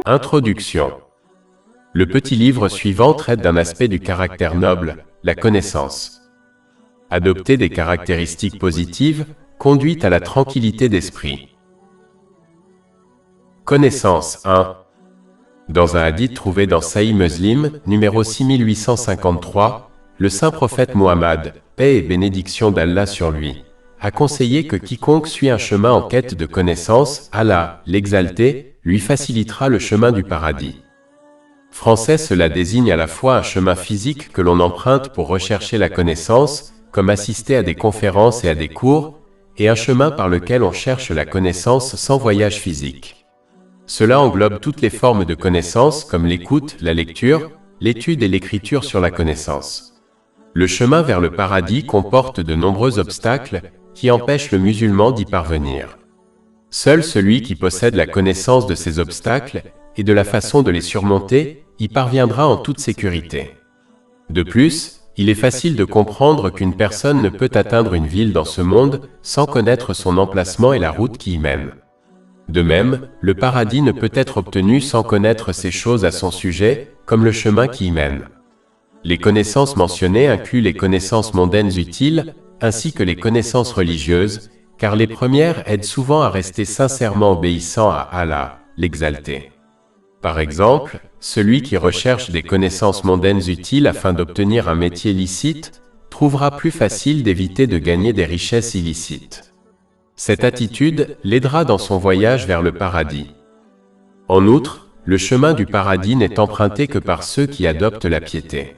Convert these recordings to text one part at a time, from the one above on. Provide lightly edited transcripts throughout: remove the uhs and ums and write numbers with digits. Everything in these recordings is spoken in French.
Introduction. Le petit livre suivant traite d'un aspect du caractère noble, la connaissance. Adopter des caractéristiques positives conduit à la tranquillité d'esprit. Connaissance 1. Dans un hadith trouvé dans Sahih Muslim, numéro 6853, le saint prophète Mohammed, paix et bénédiction d'Allah sur lui, a conseillé que quiconque suit un chemin en quête de connaissance, Allah, l'exalté, lui facilitera le chemin du paradis. Français, cela désigne à la fois un chemin physique que l'on emprunte pour rechercher la connaissance, comme assister à des conférences et à des cours, et un chemin par lequel on cherche la connaissance sans voyage physique. Cela englobe toutes les formes de connaissance comme l'écoute, la lecture, l'étude et l'écriture sur la connaissance. Le chemin vers le paradis comporte de nombreux obstacles qui empêchent le musulman d'y parvenir. Seul celui qui possède la connaissance de ces obstacles et de la façon de les surmonter y parviendra en toute sécurité. De plus, il est facile de comprendre qu'une personne ne peut atteindre une ville dans ce monde sans connaître son emplacement et la route qui y mène. De même, le paradis ne peut être obtenu sans connaître ces choses à son sujet, comme le chemin qui y mène. Les connaissances mentionnées incluent les connaissances mondaines utiles, ainsi que les connaissances religieuses, car les premières aident souvent à rester sincèrement obéissant à Allah, l'exalté. Par exemple, celui qui recherche des connaissances mondaines utiles afin d'obtenir un métier licite, trouvera plus facile d'éviter de gagner des richesses illicites. Cette attitude l'aidera dans son voyage vers le paradis. En outre, le chemin du paradis n'est emprunté que par ceux qui adoptent la piété.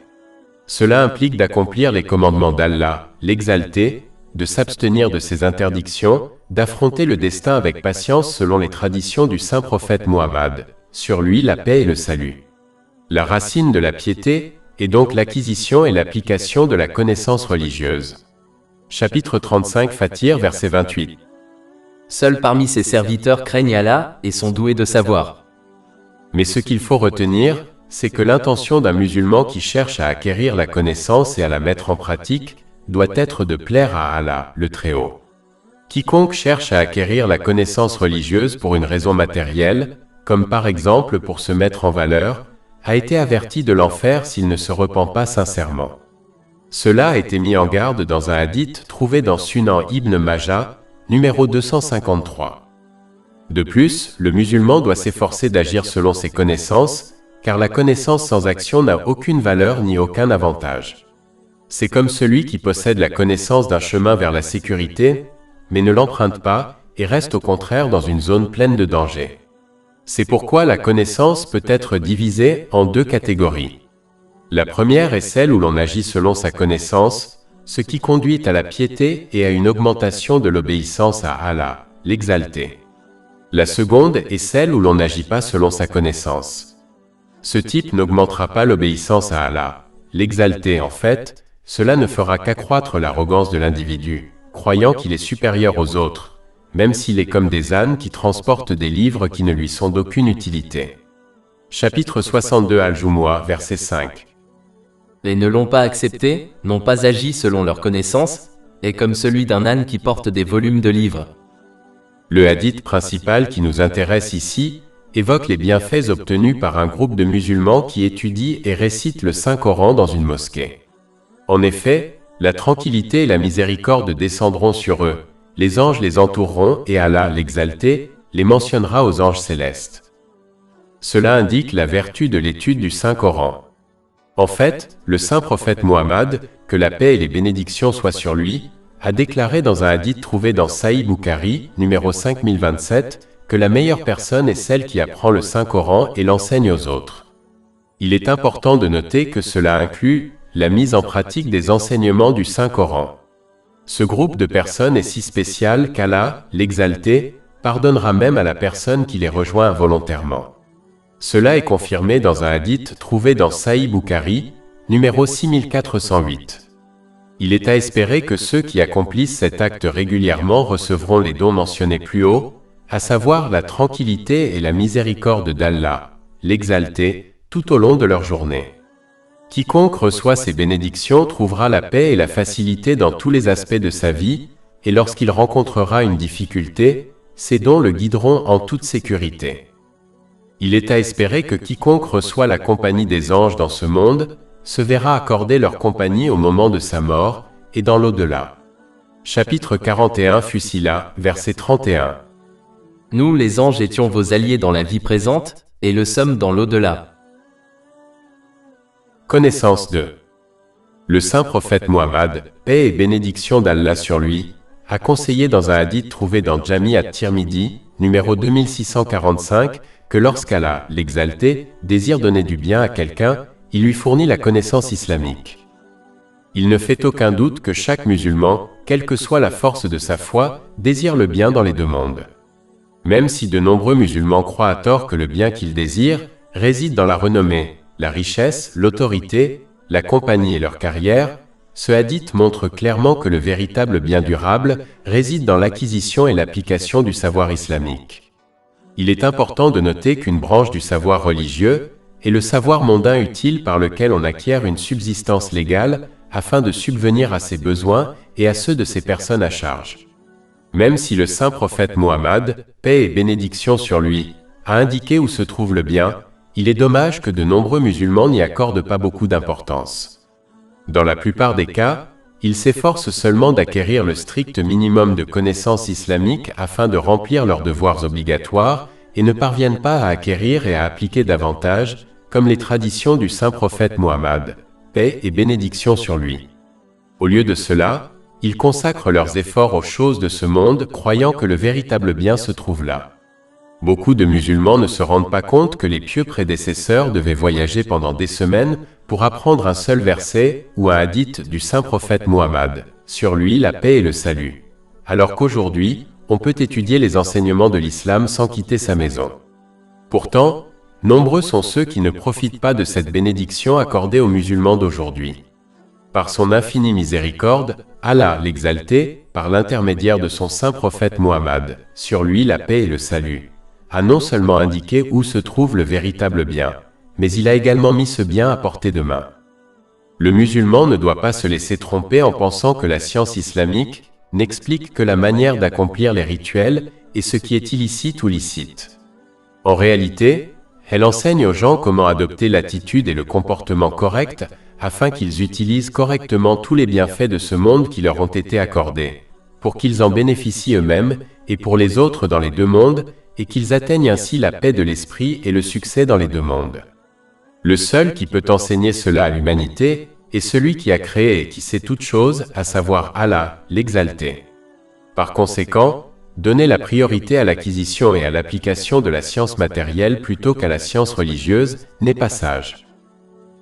Cela implique d'accomplir les commandements d'Allah, l'exalté, de s'abstenir de ses interdictions, d'affronter le destin avec patience selon les traditions du saint prophète Mohammed, sur lui la paix et le salut. La racine de la piété est donc l'acquisition et l'application de la connaissance religieuse. Chapitre 35 Fatir, verset 28. Seuls parmi ses serviteurs craignent Allah et sont doués de savoir. Mais ce qu'il faut retenir, c'est que l'intention d'un musulman qui cherche à acquérir la connaissance et à la mettre en pratique doit être de plaire à Allah, le Très-Haut. Quiconque cherche à acquérir la connaissance religieuse pour une raison matérielle, comme par exemple pour se mettre en valeur, a été averti de l'enfer s'il ne se repent pas sincèrement. Cela a été mis en garde dans un hadith trouvé dans Sunan Ibn Majah, numéro 253. De plus, le musulman doit s'efforcer d'agir selon ses connaissances, car la connaissance sans action n'a aucune valeur ni aucun avantage. C'est comme celui qui possède la connaissance d'un chemin vers la sécurité, mais ne l'emprunte pas et reste au contraire dans une zone pleine de dangers. C'est pourquoi la connaissance peut être divisée en deux catégories. La première est celle où l'on agit selon sa connaissance, ce qui conduit à la piété et à une augmentation de l'obéissance à Allah, l'exalté. La seconde est celle où l'on n'agit pas selon sa connaissance. Ce type n'augmentera pas l'obéissance à Allah, l'exalté. En fait, cela ne fera qu'accroître l'arrogance de l'individu, croyant qu'il est supérieur aux autres, même s'il est comme des ânes qui transportent des livres qui ne lui sont d'aucune utilité. Chapitre 62 Al-Jumu'ah, verset 5. Les ne l'ont pas accepté, n'ont pas agi selon leur connaissance, est comme celui d'un âne qui porte des volumes de livres. Le hadith principal qui nous intéresse ici évoque les bienfaits obtenus par un groupe de musulmans qui étudient et récitent le Saint-Coran dans une mosquée. En effet, la tranquillité et la miséricorde descendront sur eux, les anges les entoureront et Allah, l'exalté, les mentionnera aux anges célestes. Cela indique la vertu de l'étude du Saint-Coran. En fait, le saint prophète Mohammed, que la paix et les bénédictions soient sur lui, a déclaré dans un hadith trouvé dans Sahih Bukhari, numéro 5027, que la meilleure personne est celle qui apprend le Saint-Coran et l'enseigne aux autres. Il est important de noter que cela inclut la mise en pratique des enseignements du Saint-Coran. Ce groupe de personnes est si spécial qu'Allah, l'exalté, pardonnera même à la personne qui les rejoint involontairement. Cela est confirmé dans un hadith trouvé dans Sahih Bukhari, numéro 6408. Il est à espérer que ceux qui accomplissent cet acte régulièrement recevront les dons mentionnés plus haut, à savoir la tranquillité et la miséricorde d'Allah, l'exalté, tout au long de leur journée. Quiconque reçoit ces bénédictions trouvera la paix et la facilité dans tous les aspects de sa vie, et lorsqu'il rencontrera une difficulté, ces dons le guideront en toute sécurité. Il est à espérer que quiconque reçoit la compagnie des anges dans ce monde, se verra accorder leur compagnie au moment de sa mort, et dans l'au-delà. Chapitre 41 Fusila, verset 31. Nous, les anges, étions vos alliés dans la vie présente, et le sommes dans l'au-delà. Connaissance 2. Le saint prophète Muhammad, paix et bénédiction d'Allah sur lui, a conseillé dans un hadith trouvé dans Jami at-Tirmidhi, numéro 2645, que lorsqu'Allah, l'exalté, désire donner du bien à quelqu'un, il lui fournit la connaissance islamique. Il ne fait aucun doute que chaque musulman, quelle que soit la force de sa foi, désire le bien dans les deux mondes. Même si de nombreux musulmans croient à tort que le bien qu'ils désirent réside dans la renommée, la richesse, l'autorité, la compagnie et leur carrière, ce hadith montre clairement que le véritable bien durable réside dans l'acquisition et l'application du savoir islamique. Il est important de noter qu'une branche du savoir religieux est le savoir mondain utile par lequel on acquiert une subsistance légale afin de subvenir à ses besoins et à ceux de ses personnes à charge. Même si le saint prophète Muhammad, paix et bénédiction sur lui, a indiqué où se trouve le bien, il est dommage que de nombreux musulmans n'y accordent pas beaucoup d'importance. Dans la plupart des cas, ils s'efforcent seulement d'acquérir le strict minimum de connaissances islamiques afin de remplir leurs devoirs obligatoires et ne parviennent pas à acquérir et à appliquer davantage, comme les traditions du saint prophète Muhammad, paix et bénédiction sur lui. Au lieu de cela, ils consacrent leurs efforts aux choses de ce monde, croyant que le véritable bien se trouve là. Beaucoup de musulmans ne se rendent pas compte que les pieux prédécesseurs devaient voyager pendant des semaines pour apprendre un seul verset ou un hadith du saint prophète Muhammad, sur lui la paix et le salut. Alors qu'aujourd'hui, on peut étudier les enseignements de l'islam sans quitter sa maison. Pourtant, nombreux sont ceux qui ne profitent pas de cette bénédiction accordée aux musulmans d'aujourd'hui. Par son infinie miséricorde, Allah, l'exalté, par l'intermédiaire de son saint prophète Muhammad, sur lui la paix et le salut, a non seulement indiqué où se trouve le véritable bien, mais il a également mis ce bien à portée de main. Le musulman ne doit pas se laisser tromper en pensant que la science islamique n'explique que la manière d'accomplir les rituels et ce qui est illicite ou licite. En réalité, elle enseigne aux gens comment adopter l'attitude et le comportement correct afin qu'ils utilisent correctement tous les bienfaits de ce monde qui leur ont été accordés, pour qu'ils en bénéficient eux-mêmes et pour les autres dans les deux mondes, et qu'ils atteignent ainsi la paix de l'esprit et le succès dans les deux mondes. Le seul qui peut enseigner cela à l'humanité est celui qui a créé et qui sait toutes choses, à savoir Allah, l'exalté. Par conséquent, donner la priorité à l'acquisition et à l'application de la science matérielle plutôt qu'à la science religieuse n'est pas sage.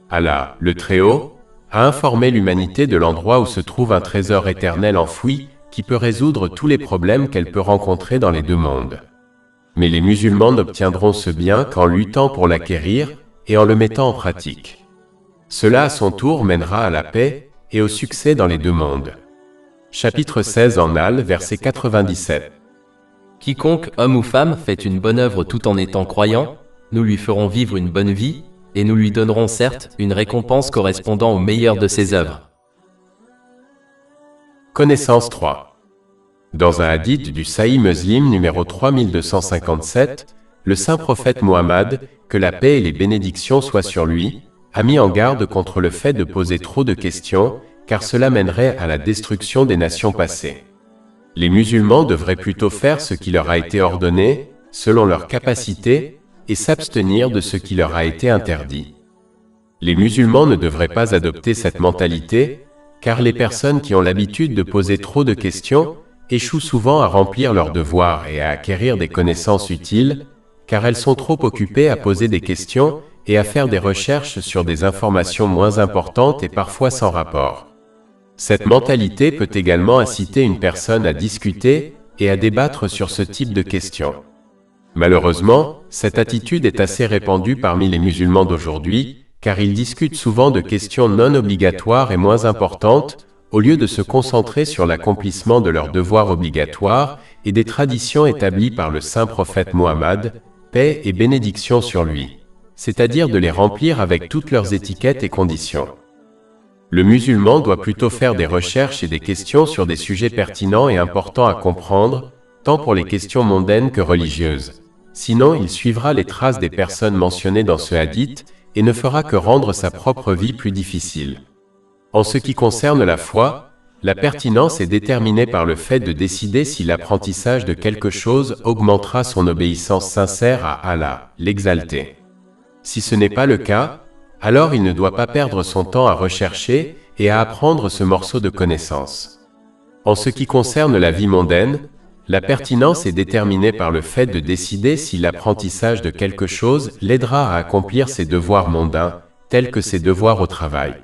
Allah, le Très-Haut, a informé l'humanité de l'endroit où se trouve un trésor éternel enfoui qui peut résoudre tous les problèmes qu'elle peut rencontrer dans les deux mondes. Mais les musulmans n'obtiendront ce bien qu'en luttant pour l'acquérir et en le mettant en pratique. Cela à son tour mènera à la paix et au succès dans les deux mondes. Chapitre 16 en Al, verset 97. Quiconque, homme ou femme, fait une bonne œuvre tout en étant croyant, nous lui ferons vivre une bonne vie, et nous lui donnerons certes une récompense correspondant au meilleur de ses œuvres. Connaissance 3. Dans un hadith du Sahih Muslim numéro 3257, le saint prophète Muhammad, que la paix et les bénédictions soient sur lui, a mis en garde contre le fait de poser trop de questions, car cela mènerait à la destruction des nations passées. Les musulmans devraient plutôt faire ce qui leur a été ordonné, selon leur capacité, et s'abstenir de ce qui leur a été interdit. Les musulmans ne devraient pas adopter cette mentalité, car les personnes qui ont l'habitude de poser trop de questions échouent souvent à remplir leurs devoirs et à acquérir des connaissances utiles, car elles sont trop occupées à poser des questions et à faire des recherches sur des informations moins importantes et parfois sans rapport. Cette mentalité peut également inciter une personne à discuter et à débattre sur ce type de questions. Malheureusement, cette attitude est assez répandue parmi les musulmans d'aujourd'hui, car ils discutent souvent de questions non obligatoires et moins importantes, au lieu de se concentrer sur l'accomplissement de leurs devoirs obligatoires et des traditions établies par le saint prophète Muhammad, paix et bénédiction sur lui, c'est-à-dire de les remplir avec toutes leurs étiquettes et conditions. Le musulman doit plutôt faire des recherches et des questions sur des sujets pertinents et importants à comprendre, tant pour les questions mondaines que religieuses, sinon il suivra les traces des personnes mentionnées dans ce hadith et ne fera que rendre sa propre vie plus difficile. En ce qui concerne la foi, la pertinence est déterminée par le fait de décider si l'apprentissage de quelque chose augmentera son obéissance sincère à Allah, l'exalté. Si ce n'est pas le cas, alors il ne doit pas perdre son temps à rechercher et à apprendre ce morceau de connaissance. En ce qui concerne la vie mondaine, la pertinence est déterminée par le fait de décider si l'apprentissage de quelque chose l'aidera à accomplir ses devoirs mondains, tels que ses devoirs au travail.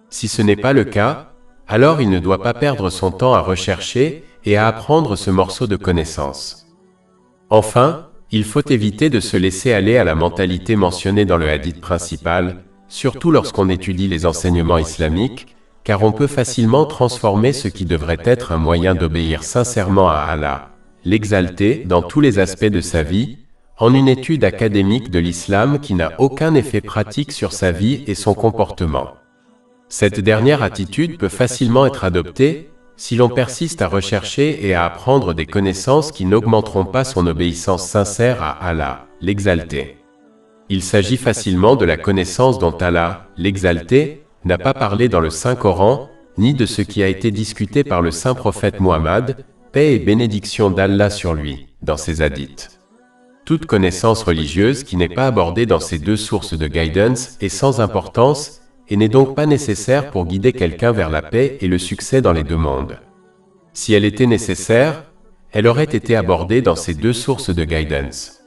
Si ce n'est pas le cas, alors il ne doit pas perdre son temps à rechercher et à apprendre ce morceau de connaissance. Enfin, il faut éviter de se laisser aller à la mentalité mentionnée dans le hadith principal, surtout lorsqu'on étudie les enseignements islamiques, car on peut facilement transformer ce qui devrait être un moyen d'obéir sincèrement à Allah, l'exalté dans tous les aspects de sa vie, en une étude académique de l'islam qui n'a aucun effet pratique sur sa vie et son comportement. Cette dernière attitude peut facilement être adoptée si l'on persiste à rechercher et à apprendre des connaissances qui n'augmenteront pas son obéissance sincère à Allah, l'exalté. Il s'agit facilement de la connaissance dont Allah, l'exalté, n'a pas parlé dans le Saint-Coran, ni de ce qui a été discuté par le saint prophète Muhammad, paix et bénédiction d'Allah sur lui, dans ses hadiths. Toute connaissance religieuse qui n'est pas abordée dans ces deux sources de guidance est sans importance et n'est donc pas nécessaire pour guider quelqu'un vers la paix et le succès dans les deux mondes. Si elle était nécessaire, elle aurait été abordée dans ces deux sources de guidance.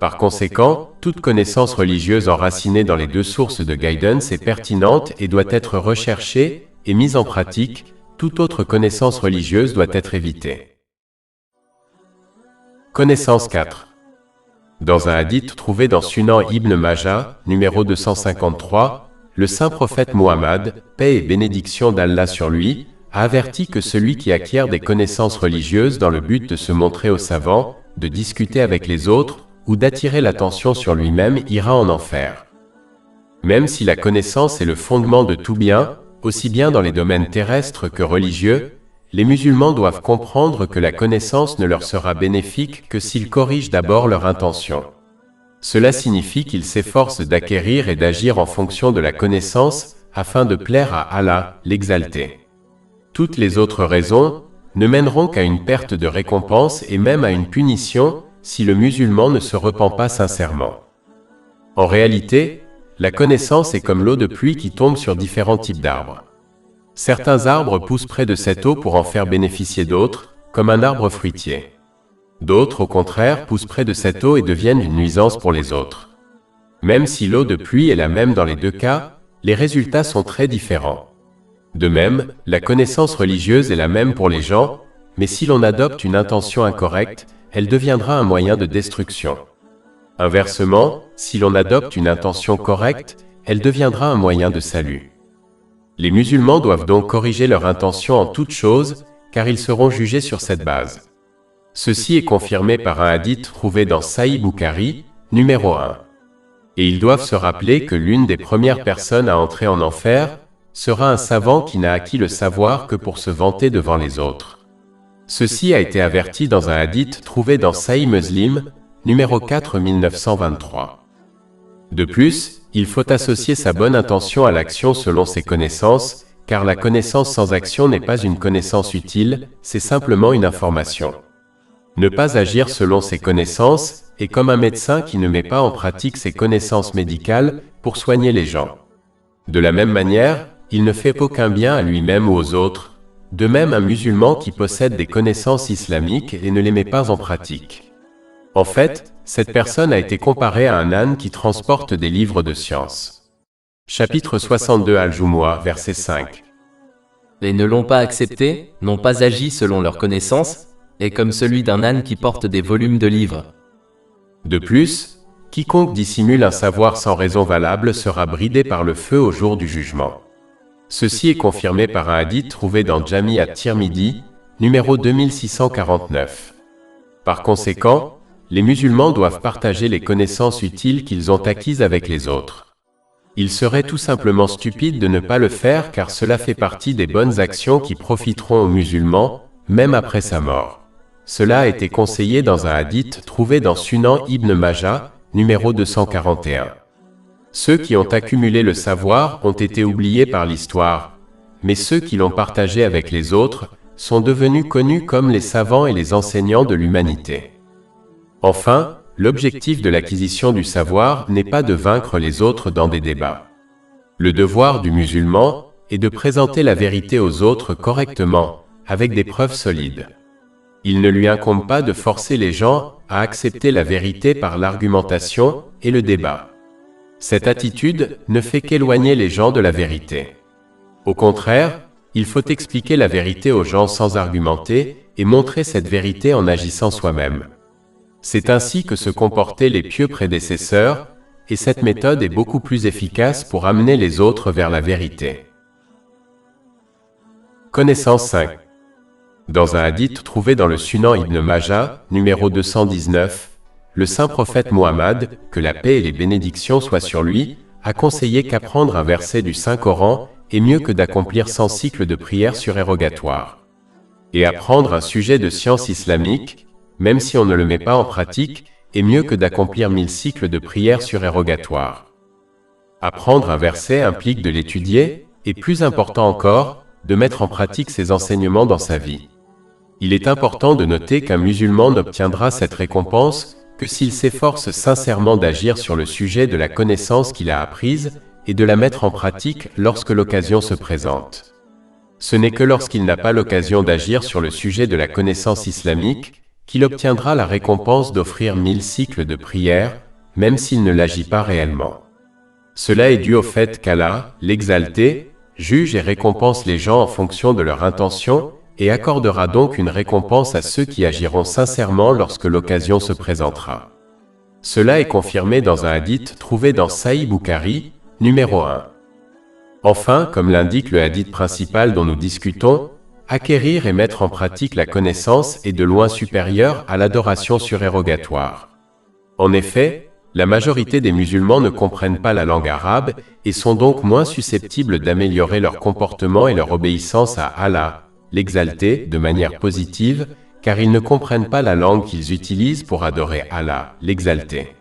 Par conséquent, toute connaissance religieuse enracinée dans les deux sources de guidance est pertinente et doit être recherchée et mise en pratique. Toute autre connaissance religieuse doit être évitée. Connaissance 4. Dans un hadith trouvé dans Sunan Ibn Majah, numéro 253, le saint prophète Muhammad, paix et bénédiction d'Allah sur lui, a averti que celui qui acquiert des connaissances religieuses dans le but de se montrer aux savants, de discuter avec les autres, ou d'attirer l'attention sur lui-même ira en enfer. Même si la connaissance est le fondement de tout bien, aussi bien dans les domaines terrestres que religieux, les musulmans doivent comprendre que la connaissance ne leur sera bénéfique que s'ils corrigent d'abord leur intention. Cela signifie qu'ils s'efforcent d'acquérir et d'agir en fonction de la connaissance afin de plaire à Allah, l'exalté. Toutes les autres raisons ne mèneront qu'à une perte de récompense et même à une punition si le musulman ne se repent pas sincèrement. En réalité, la connaissance est comme l'eau de pluie qui tombe sur différents types d'arbres. Certains arbres poussent près de cette eau pour en faire bénéficier d'autres, comme un arbre fruitier. D'autres, au contraire, poussent près de cette eau et deviennent une nuisance pour les autres. Même si l'eau de pluie est la même dans les deux cas, les résultats sont très différents. De même, la connaissance religieuse est la même pour les gens, mais si l'on adopte une intention incorrecte, elle deviendra un moyen de destruction. Inversement, si l'on adopte une intention correcte, elle deviendra un moyen de salut. Les musulmans doivent donc corriger leur intention en toute chose, car ils seront jugés sur cette base. Ceci est confirmé par un hadith trouvé dans Sahih Bukhari, numéro 1. Et ils doivent se rappeler que l'une des premières personnes à entrer en enfer sera un savant qui n'a acquis le savoir que pour se vanter devant les autres. Ceci a été averti dans un hadith trouvé dans Sahih Muslim, numéro 4 1923. De plus, il faut associer sa bonne intention à l'action selon ses connaissances, car la connaissance sans action n'est pas une connaissance utile, c'est simplement une information. Ne pas agir selon ses connaissances est comme un médecin qui ne met pas en pratique ses connaissances médicales pour soigner les gens. De la même manière, il ne fait aucun bien à lui-même ou aux autres. De même, un musulman qui possède des connaissances islamiques et ne les met pas en pratique. En fait, cette personne a été comparée à un âne qui transporte des livres de science. Chapitre 62 Al-Jumu'ah, verset 5. Les ne l'ont pas accepté, n'ont pas agi selon leurs connaissances, est comme celui d'un âne qui porte des volumes de livres. De plus, quiconque dissimule un savoir sans raison valable sera bridé par le feu au jour du jugement. Ceci est confirmé par un hadith trouvé dans Jami' at-Tirmidhi, numéro 2649. Par conséquent, les musulmans doivent partager les connaissances utiles qu'ils ont acquises avec les autres. Il serait tout simplement stupide de ne pas le faire car cela fait partie des bonnes actions qui profiteront aux musulmans, même après sa mort. Cela a été conseillé dans un hadith trouvé dans Sunan Ibn Majah, numéro 241. Ceux qui ont accumulé le savoir ont été oubliés par l'histoire, mais ceux qui l'ont partagé avec les autres sont devenus connus comme les savants et les enseignants de l'humanité. Enfin, l'objectif de l'acquisition du savoir n'est pas de vaincre les autres dans des débats. Le devoir du musulman est de présenter la vérité aux autres correctement, avec des preuves solides. Il ne lui incombe pas de forcer les gens à accepter la vérité par l'argumentation et le débat. Cette attitude ne fait qu'éloigner les gens de la vérité. Au contraire, il faut expliquer la vérité aux gens sans argumenter et montrer cette vérité en agissant soi-même. C'est ainsi que se comportaient les pieux prédécesseurs, et cette méthode est beaucoup plus efficace pour amener les autres vers la vérité. Connaissance 5. Dans un hadith trouvé dans le Sunan Ibn Majah, numéro 219, le saint prophète Mohammed, que la paix et les bénédictions soient sur lui, a conseillé qu'apprendre un verset du Saint-Coran est mieux que d'accomplir 100 cycles de prières surérogatoires. Et apprendre un sujet de science islamique, même si on ne le met pas en pratique, est mieux que d'accomplir 1000 cycles de prières surérogatoires. Apprendre un verset implique de l'étudier, et plus important encore, de mettre en pratique ses enseignements dans sa vie. Il est important de noter qu'un musulman n'obtiendra cette récompense que s'il s'efforce sincèrement d'agir sur le sujet de la connaissance qu'il a apprise et de la mettre en pratique lorsque l'occasion se présente. Ce n'est que lorsqu'il n'a pas l'occasion d'agir sur le sujet de la connaissance islamique qu'il obtiendra la récompense d'offrir 1000 cycles de prière, même s'il ne l'agit pas réellement. Cela est dû au fait qu'Allah, l'exalté, juge et récompense les gens en fonction de leur intention et accordera donc une récompense à ceux qui agiront sincèrement lorsque l'occasion se présentera. Cela est confirmé dans un hadith trouvé dans Sahih Bukhari, numéro 1. Enfin, comme l'indique le hadith principal dont nous discutons, acquérir et mettre en pratique la connaissance est de loin supérieur à l'adoration surérogatoire. En effet, la majorité des musulmans ne comprennent pas la langue arabe et sont donc moins susceptibles d'améliorer leur comportement et leur obéissance à Allah, l'exalté, de manière positive, car ils ne comprennent pas la langue qu'ils utilisent pour adorer Allah, l'exalté.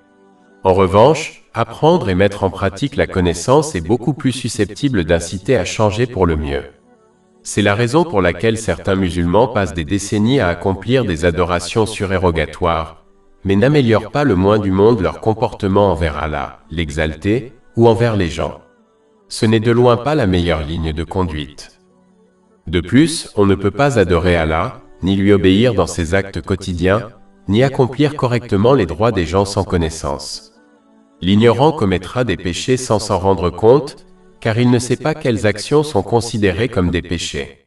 En revanche, apprendre et mettre en pratique la connaissance est beaucoup plus susceptible d'inciter à changer pour le mieux. C'est la raison pour laquelle certains musulmans passent des décennies à accomplir des adorations surérogatoires, mais n'améliorent pas le moins du monde leur comportement envers Allah, l'exalté, ou envers les gens. Ce n'est de loin pas la meilleure ligne de conduite. De plus, on ne peut pas adorer Allah, ni lui obéir dans ses actes quotidiens, ni accomplir correctement les droits des gens sans connaissance. L'ignorant commettra des péchés sans s'en rendre compte, car il ne sait pas quelles actions sont considérées comme des péchés.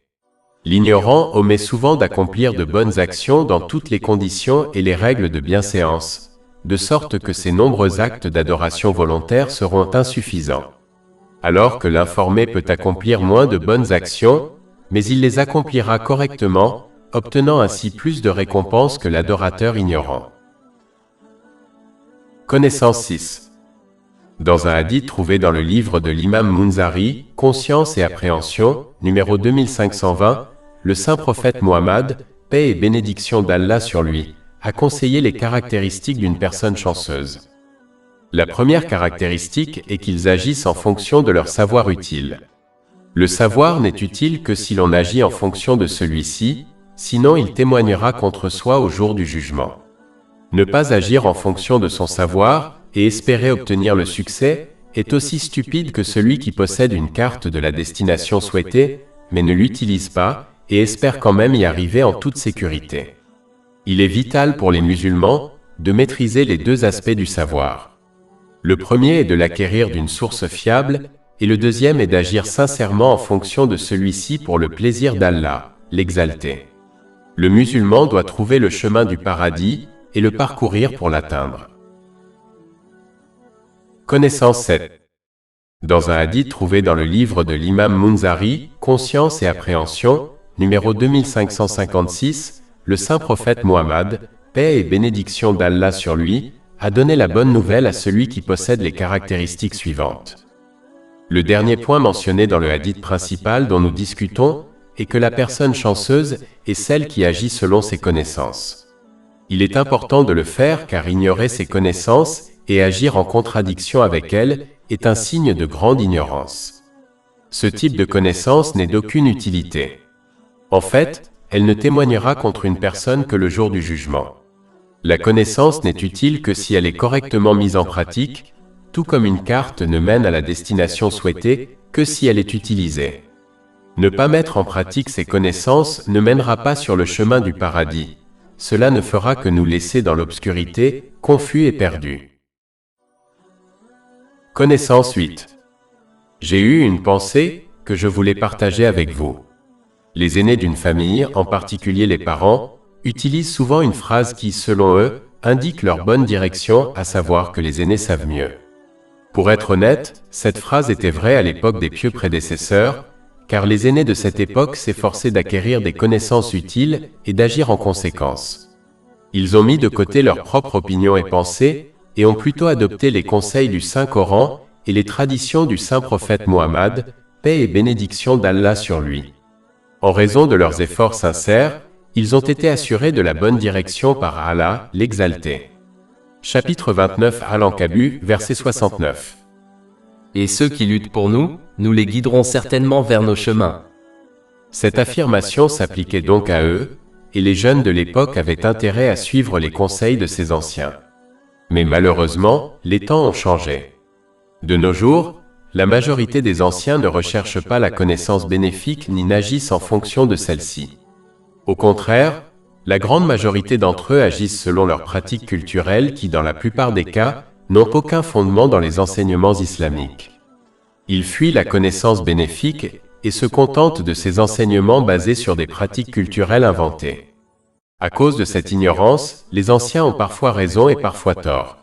L'ignorant omet souvent d'accomplir de bonnes actions dans toutes les conditions et les règles de bienséance, de sorte que ses nombreux actes d'adoration volontaire seront insuffisants. Alors que l'informé peut accomplir moins de bonnes actions, mais il les accomplira correctement, obtenant ainsi plus de récompenses que l'adorateur ignorant. Connaissance 6. Dans un hadith trouvé dans le livre de l'imam Munzari, Conscience et appréhension, numéro 2520, le saint prophète Mohammed, paix et bénédiction d'Allah sur lui, a conseillé les caractéristiques d'une personne chanceuse. La première caractéristique est qu'ils agissent en fonction de leur savoir utile. Le savoir n'est utile que si l'on agit en fonction de celui-ci, sinon il témoignera contre soi au jour du jugement. Ne pas agir en fonction de son savoir et espérer obtenir le succès est aussi stupide que celui qui possède une carte de la destination souhaitée, mais ne l'utilise pas et espère quand même y arriver en toute sécurité. Il est vital pour les musulmans de maîtriser les deux aspects du savoir. Le premier est de l'acquérir d'une source fiable, et le deuxième est d'agir sincèrement en fonction de celui-ci pour le plaisir d'Allah, l'exalté. Le musulman doit trouver le chemin du paradis et le parcourir pour l'atteindre. Connaissance 7. Dans un hadith trouvé dans le livre de l'imam Munzari, Conscience et appréhension, numéro 2556, le saint prophète Mohammed, paix et bénédiction d'Allah sur lui, a donné la bonne nouvelle à celui qui possède les caractéristiques suivantes. Le dernier point mentionné dans le hadith principal dont nous discutons et que la personne chanceuse est celle qui agit selon ses connaissances. Il est important de le faire car ignorer ses connaissances et agir en contradiction avec elles est un signe de grande ignorance. Ce type de connaissance n'est d'aucune utilité. En fait, elle ne témoignera contre une personne que le jour du jugement. La connaissance n'est utile que si elle est correctement mise en pratique, tout comme une carte ne mène à la destination souhaitée que si elle est utilisée. Ne pas mettre en pratique ces connaissances ne mènera pas sur le chemin du paradis. Cela ne fera que nous laisser dans l'obscurité, confus et perdus. Connaissance 8. J'ai eu une pensée que je voulais partager avec vous. Les aînés d'une famille, en particulier les parents, utilisent souvent une phrase qui, selon eux, indique leur bonne direction, à savoir que les aînés savent mieux. Pour être honnête, cette phrase était vraie à l'époque des pieux prédécesseurs, car les aînés de cette époque s'efforçaient d'acquérir des connaissances utiles et d'agir en conséquence. Ils ont mis de côté leurs propres opinions et pensées, et ont plutôt adopté les conseils du Saint-Coran et les traditions du saint prophète Mohammed, paix et bénédiction d'Allah sur lui. En raison de leurs efforts sincères, ils ont été assurés de la bonne direction par Allah, l'Exalté. Chapitre 29 Al-Ankabut, verset 69. Et ceux qui luttent pour nous, nous les guiderons certainement vers nos chemins. Cette affirmation s'appliquait donc à eux, et les jeunes de l'époque avaient intérêt à suivre les conseils de ces anciens. Mais malheureusement, les temps ont changé. De nos jours, la majorité des anciens ne recherchent pas la connaissance bénéfique ni n'agissent en fonction de celle-ci. Au contraire, la grande majorité d'entre eux agissent selon leurs pratiques culturelles qui, dans la plupart des cas, n'ont aucun fondement dans les enseignements islamiques. Ils fuient la connaissance bénéfique et se contentent de ces enseignements basés sur des pratiques culturelles inventées. À cause de cette ignorance, les anciens ont parfois raison et parfois tort.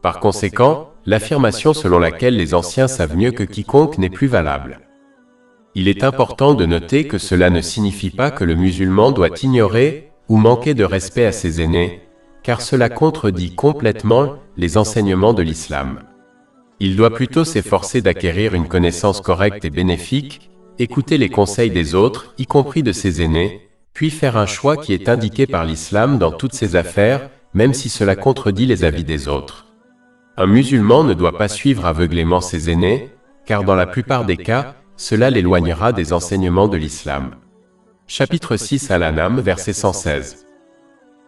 Par conséquent, l'affirmation selon laquelle les anciens savent mieux que quiconque n'est plus valable. Il est important de noter que cela ne signifie pas que le musulman doit ignorer ou manquer de respect à ses aînés, car cela contredit complètement les enseignements de l'islam. Il doit plutôt s'efforcer d'acquérir une connaissance correcte et bénéfique, écouter les conseils des autres, y compris de ses aînés, puis faire un choix qui est indiqué par l'islam dans toutes ses affaires, même si cela contredit les avis des autres. Un musulman ne doit pas suivre aveuglément ses aînés, car dans la plupart des cas, cela l'éloignera des enseignements de l'islam. Chapitre 6 Al-An'am, verset 116.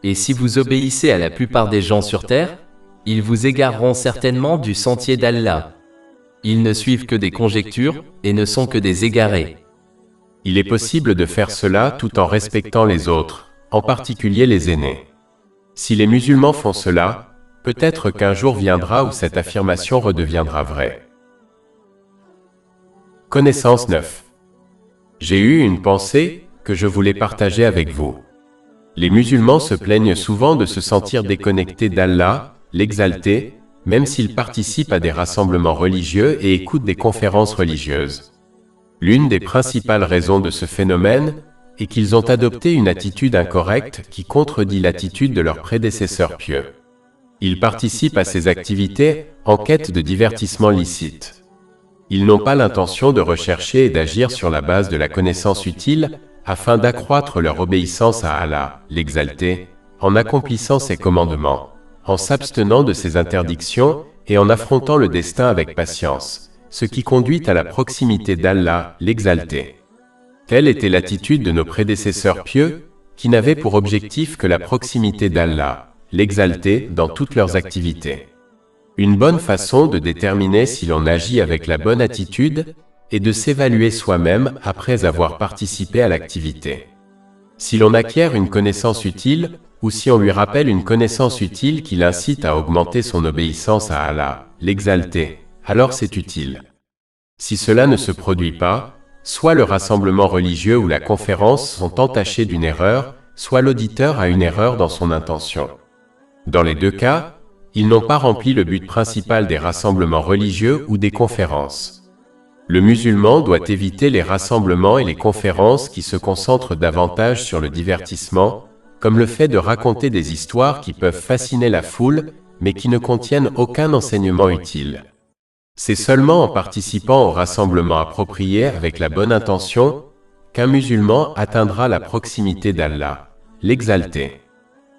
Et si vous obéissez à la plupart des gens sur terre, ils vous égareront certainement du sentier d'Allah. Ils ne suivent que des conjectures, et ne sont que des égarés. Il est possible de faire cela tout en respectant les autres, en particulier les aînés. Si les musulmans font cela, peut-être qu'un jour viendra où cette affirmation redeviendra vraie. Connaissance 9. J'ai eu une pensée que je voulais partager avec vous. Les musulmans se plaignent souvent de se sentir déconnectés d'Allah, l'Exalté, même s'ils participent à des rassemblements religieux et écoutent des conférences religieuses. L'une des principales raisons de ce phénomène est qu'ils ont adopté une attitude incorrecte qui contredit l'attitude de leurs prédécesseurs pieux. Ils participent à ces activités en quête de divertissements licites. Ils n'ont pas l'intention de rechercher et d'agir sur la base de la connaissance utile afin d'accroître leur obéissance à Allah, l'Exalté, en accomplissant ses commandements, en s'abstenant de ses interdictions et en affrontant le destin avec patience, ce qui conduit à la proximité d'Allah, l'Exalté. Telle était l'attitude de nos prédécesseurs pieux, qui n'avaient pour objectif que la proximité d'Allah, l'Exalté, dans toutes leurs activités. Une bonne façon de déterminer si l'on agit avec la bonne attitude est de s'évaluer soi-même après avoir participé à l'activité. Si l'on acquiert une connaissance utile, ou si on lui rappelle une connaissance utile qui l'incite à augmenter son obéissance à Allah, l'Exalté, alors c'est utile. Si cela ne se produit pas, soit le rassemblement religieux ou la conférence sont entachés d'une erreur, soit l'auditeur a une erreur dans son intention. Dans les deux cas, ils n'ont pas rempli le but principal des rassemblements religieux ou des conférences. Le musulman doit éviter les rassemblements et les conférences qui se concentrent davantage sur le divertissement, comme le fait de raconter des histoires qui peuvent fasciner la foule, mais qui ne contiennent aucun enseignement utile. C'est seulement en participant au rassemblement approprié avec la bonne intention qu'un musulman atteindra la proximité d'Allah, l'Exalté.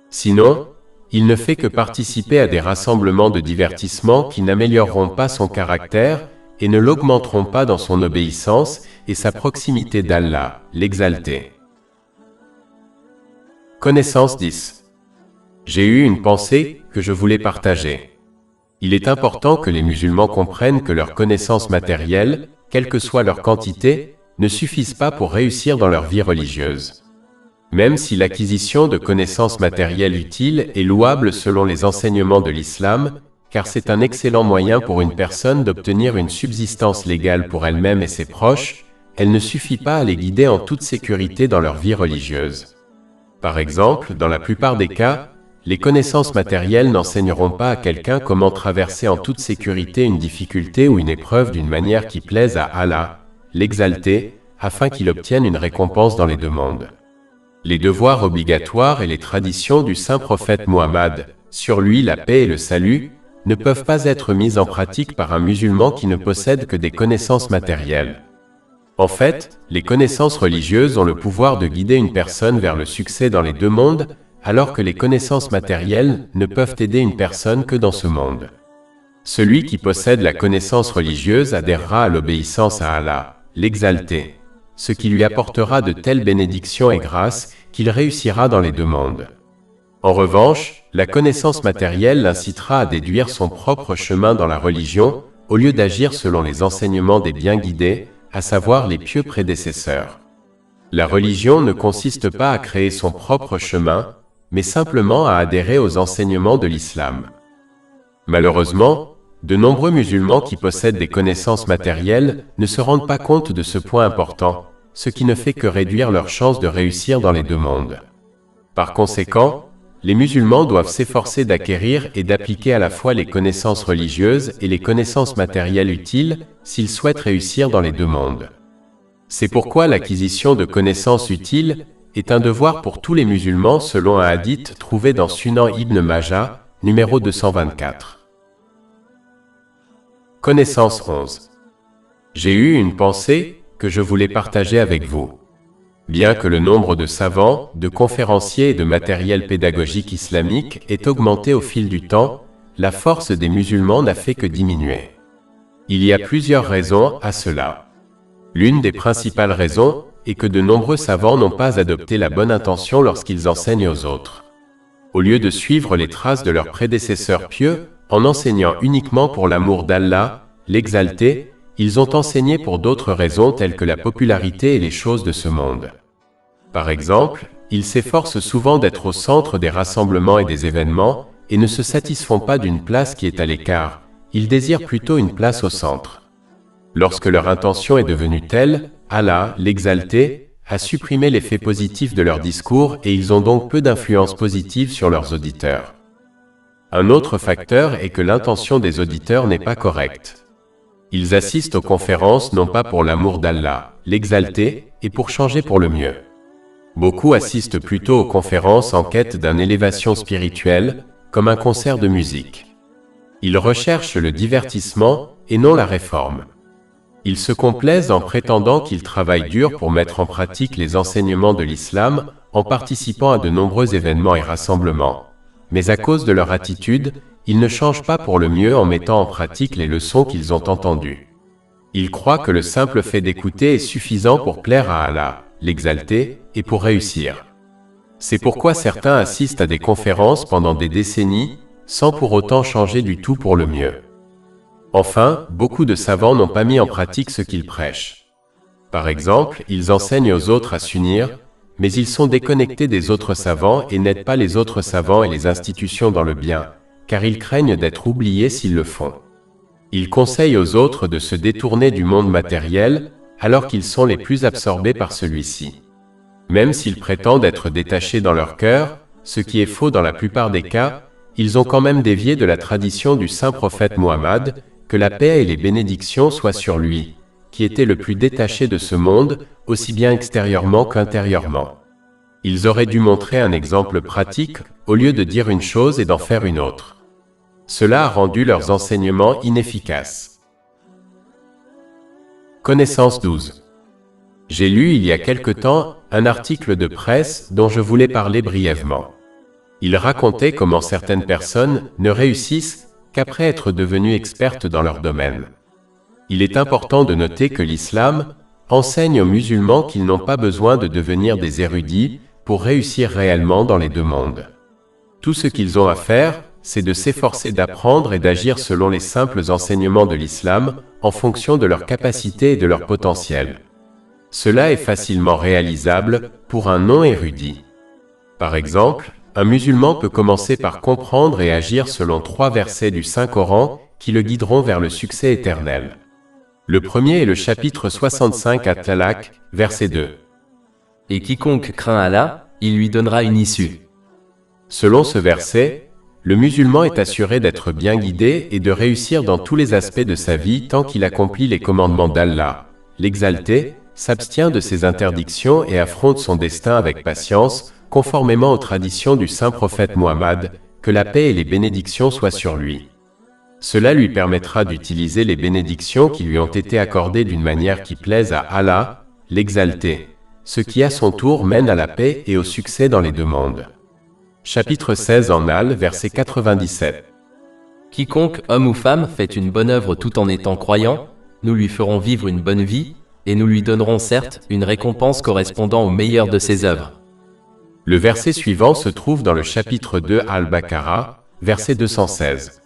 Sinon, il ne fait que participer à des rassemblements de divertissement qui n'amélioreront pas son caractère et ne l'augmenteront pas dans son obéissance et sa proximité d'Allah, l'Exalté. Connaissance 10. J'ai eu une pensée que je voulais partager. Il est important que les musulmans comprennent que leurs connaissances matérielles, quelle que soit leur quantité, ne suffisent pas pour réussir dans leur vie religieuse. Même si l'acquisition de connaissances matérielles utiles est louable selon les enseignements de l'islam, car c'est un excellent moyen pour une personne d'obtenir une subsistance légale pour elle-même et ses proches, elle ne suffit pas à les guider en toute sécurité dans leur vie religieuse. Par exemple, dans la plupart des cas, les connaissances matérielles n'enseigneront pas à quelqu'un comment traverser en toute sécurité une difficulté ou une épreuve d'une manière qui plaise à Allah, l'Exalté, afin qu'il obtienne une récompense dans les deux mondes. Les devoirs obligatoires et les traditions du saint prophète Muhammad, sur lui la paix et le salut, ne peuvent pas être mises en pratique par un musulman qui ne possède que des connaissances matérielles. En fait, les connaissances religieuses ont le pouvoir de guider une personne vers le succès dans les deux mondes, alors que les connaissances matérielles ne peuvent aider une personne que dans ce monde. Celui qui possède la connaissance religieuse adhérera à l'obéissance à Allah, l'Exalté, ce qui lui apportera de telles bénédictions et grâces qu'il réussira dans les deux mondes. En revanche, la connaissance matérielle l'incitera à déduire son propre chemin dans la religion, au lieu d'agir selon les enseignements des bien guidés, à savoir les pieux prédécesseurs. La religion ne consiste pas à créer son propre chemin, mais simplement à adhérer aux enseignements de l'islam. Malheureusement, de nombreux musulmans qui possèdent des connaissances matérielles ne se rendent pas compte de ce point important, ce qui ne fait que réduire leurs chances de réussir dans les deux mondes. Par conséquent, les musulmans doivent s'efforcer d'acquérir et d'appliquer à la fois les connaissances religieuses et les connaissances matérielles utiles s'ils souhaitent réussir dans les deux mondes. C'est pourquoi l'acquisition de connaissances utiles est un devoir pour tous les musulmans selon un hadith trouvé dans Sunan Ibn Majah, numéro 224. Connaissance 11. J'ai eu une pensée que je voulais partager avec vous. Bien que le nombre de savants, de conférenciers et de matériel pédagogique islamique ait augmenté au fil du temps, la force des musulmans n'a fait que diminuer. Il y a plusieurs raisons à cela. L'une des principales raisons est que de nombreux savants n'ont pas adopté la bonne intention lorsqu'ils enseignent aux autres. Au lieu de suivre les traces de leurs prédécesseurs pieux, en enseignant uniquement pour l'amour d'Allah, l'Exalté, ils ont enseigné pour d'autres raisons telles que la popularité et les choses de ce monde. Par exemple, ils s'efforcent souvent d'être au centre des rassemblements et des événements, et ne se satisfont pas d'une place qui est à l'écart, ils désirent plutôt une place au centre. Lorsque leur intention est devenue telle, Allah, l'Exalté, a supprimé l'effet positif de leur discours et ils ont donc peu d'influence positive sur leurs auditeurs. Un autre facteur est que l'intention des auditeurs n'est pas correcte. Ils assistent aux conférences non pas pour l'amour d'Allah, l'Exalté, et pour changer pour le mieux. Beaucoup assistent plutôt aux conférences en quête d'une élévation spirituelle, comme un concert de musique. Ils recherchent le divertissement et non la réforme. Ils se complaisent en prétendant qu'ils travaillent dur pour mettre en pratique les enseignements de l'islam en participant à de nombreux événements et rassemblements. Mais à cause de leur attitude, ils ne changent pas pour le mieux en mettant en pratique les leçons qu'ils ont entendues. Ils croient que le simple fait d'écouter est suffisant pour plaire à Allah, l'Exalté, et pour réussir. C'est pourquoi certains assistent à des conférences pendant des décennies, sans pour autant changer du tout pour le mieux. Enfin, beaucoup de savants n'ont pas mis en pratique ce qu'ils prêchent. Par exemple, ils enseignent aux autres à s'unir, mais ils sont déconnectés des autres savants et n'aident pas les autres savants et les institutions dans le bien, car ils craignent d'être oubliés s'ils le font. Ils conseillent aux autres de se détourner du monde matériel, alors qu'ils sont les plus absorbés par celui-ci. Même s'ils prétendent être détachés dans leur cœur, ce qui est faux dans la plupart des cas, ils ont quand même dévié de la tradition du saint prophète Muhammad, que la paix et les bénédictions soient sur lui, qui était le plus détaché de ce monde, aussi bien extérieurement qu'intérieurement. Ils auraient dû montrer un exemple pratique, au lieu de dire une chose et d'en faire une autre. Cela a rendu leurs enseignements inefficaces. Connaissance 12. J'ai lu il y a quelque temps un article de presse dont je voulais parler brièvement. Il racontait comment certaines personnes ne réussissent qu'après être devenues expertes dans leur domaine. Il est important de noter que l'islam enseigne aux musulmans qu'ils n'ont pas besoin de devenir des érudits pour réussir réellement dans les deux mondes. Tout ce qu'ils ont à faire, c'est de s'efforcer d'apprendre et d'agir selon les simples enseignements de l'islam en fonction de leurs capacités et de leur potentiel. Cela est facilement réalisable pour un non-érudit. Par exemple, un musulman peut commencer par comprendre et agir selon 3 versets du Saint-Coran qui le guideront vers le succès éternel. Le premier est le chapitre 65 At-Talaq, verset 2. Et quiconque craint Allah, il lui donnera une issue. Selon ce verset, le musulman est assuré d'être bien guidé et de réussir dans tous les aspects de sa vie tant qu'il accomplit les commandements d'Allah, l'exalté, s'abstient de ses interdictions et affronte son destin avec patience, conformément aux traditions du saint prophète Muhammad, que la paix et les bénédictions soient sur lui. Cela lui permettra d'utiliser les bénédictions qui lui ont été accordées d'une manière qui plaise à Allah, l'exalté, ce qui à son tour mène à la paix et au succès dans les deux mondes. Chapitre 16 en Al, verset 97. Quiconque, homme ou femme, fait une bonne œuvre tout en étant croyant, nous lui ferons vivre une bonne vie, et nous lui donnerons certes une récompense correspondant au meilleur de ses œuvres. Le verset suivant se trouve dans le chapitre 2 Al-Baqarah, verset 216.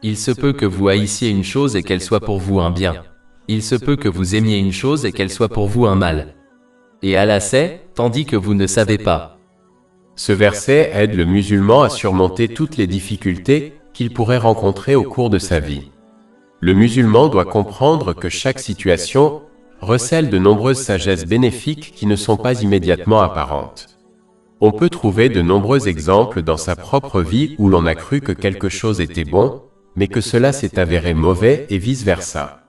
Il se peut que vous haïssiez une chose et qu'elle soit pour vous un bien. Il se peut que vous aimiez une chose et qu'elle soit pour vous un mal. Et Allah sait, tandis que vous ne savez pas. Ce verset aide le musulman à surmonter toutes les difficultés qu'il pourrait rencontrer au cours de sa vie. Le musulman doit comprendre que chaque situation recèle de nombreuses sagesses bénéfiques qui ne sont pas immédiatement apparentes. On peut trouver de nombreux exemples dans sa propre vie où l'on a cru que quelque chose était bon, mais que cela s'est avéré mauvais et vice-versa.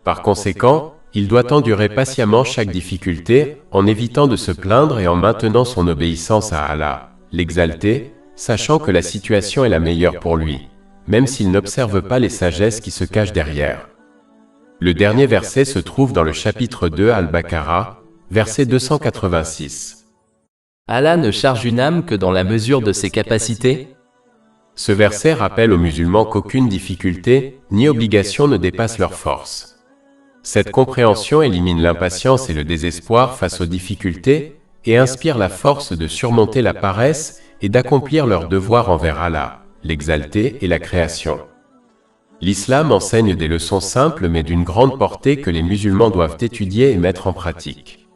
Par conséquent, il doit endurer patiemment chaque difficulté en évitant de se plaindre et en maintenant son obéissance à Allah, l'exalté, sachant que la situation est la meilleure pour lui, même s'il n'observe pas les sagesses qui se cachent derrière. Le dernier verset se trouve dans le chapitre 2 Al-Baqarah, verset 286. Allah ne charge une âme que dans la mesure de ses capacités. Ce verset rappelle aux musulmans qu'aucune difficulté ni obligation ne dépasse leur force. Cette compréhension élimine l'impatience et le désespoir face aux difficultés et inspire la force de surmonter la paresse et d'accomplir leurs devoirs envers Allah, l'exalté et la création. L'islam enseigne des leçons simples mais d'une grande portée que les musulmans doivent étudier et mettre en pratique.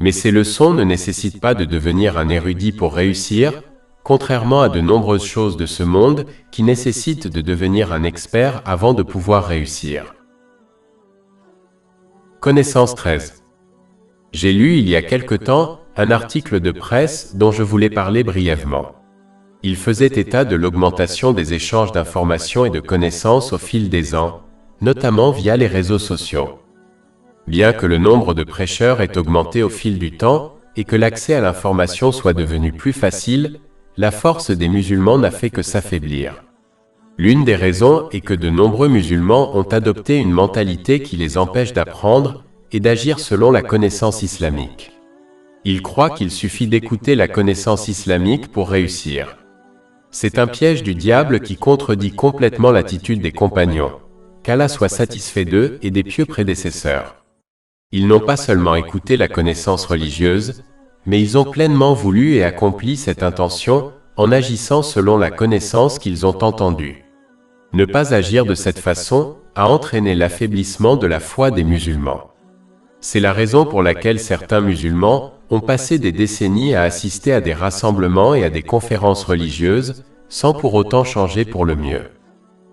Mais ces leçons ne nécessitent pas de devenir un érudit pour réussir, contrairement à de nombreuses choses de ce monde qui nécessitent de devenir un expert avant de pouvoir réussir. Connaissance 13. J'ai lu il y a quelque temps un article de presse dont je voulais parler brièvement. Il faisait état de l'augmentation des échanges d'informations et de connaissances au fil des ans, notamment via les réseaux sociaux. Bien que le nombre de prêcheurs ait augmenté au fil du temps et que l'accès à l'information soit devenu plus facile, la force des musulmans n'a fait que s'affaiblir. L'une des raisons est que de nombreux musulmans ont adopté une mentalité qui les empêche d'apprendre et d'agir selon la connaissance islamique. Ils croient qu'il suffit d'écouter la connaissance islamique pour réussir. C'est un piège du diable qui contredit complètement l'attitude des compagnons, qu'Allah soit satisfait d'eux et des pieux prédécesseurs. Ils n'ont pas seulement écouté la connaissance religieuse, mais ils ont pleinement voulu et accompli cette intention en agissant selon la connaissance qu'ils ont entendue. Ne pas agir de cette façon a entraîné l'affaiblissement de la foi des musulmans. C'est la raison pour laquelle certains musulmans ont passé des décennies à assister à des rassemblements et à des conférences religieuses, sans pour autant changer pour le mieux.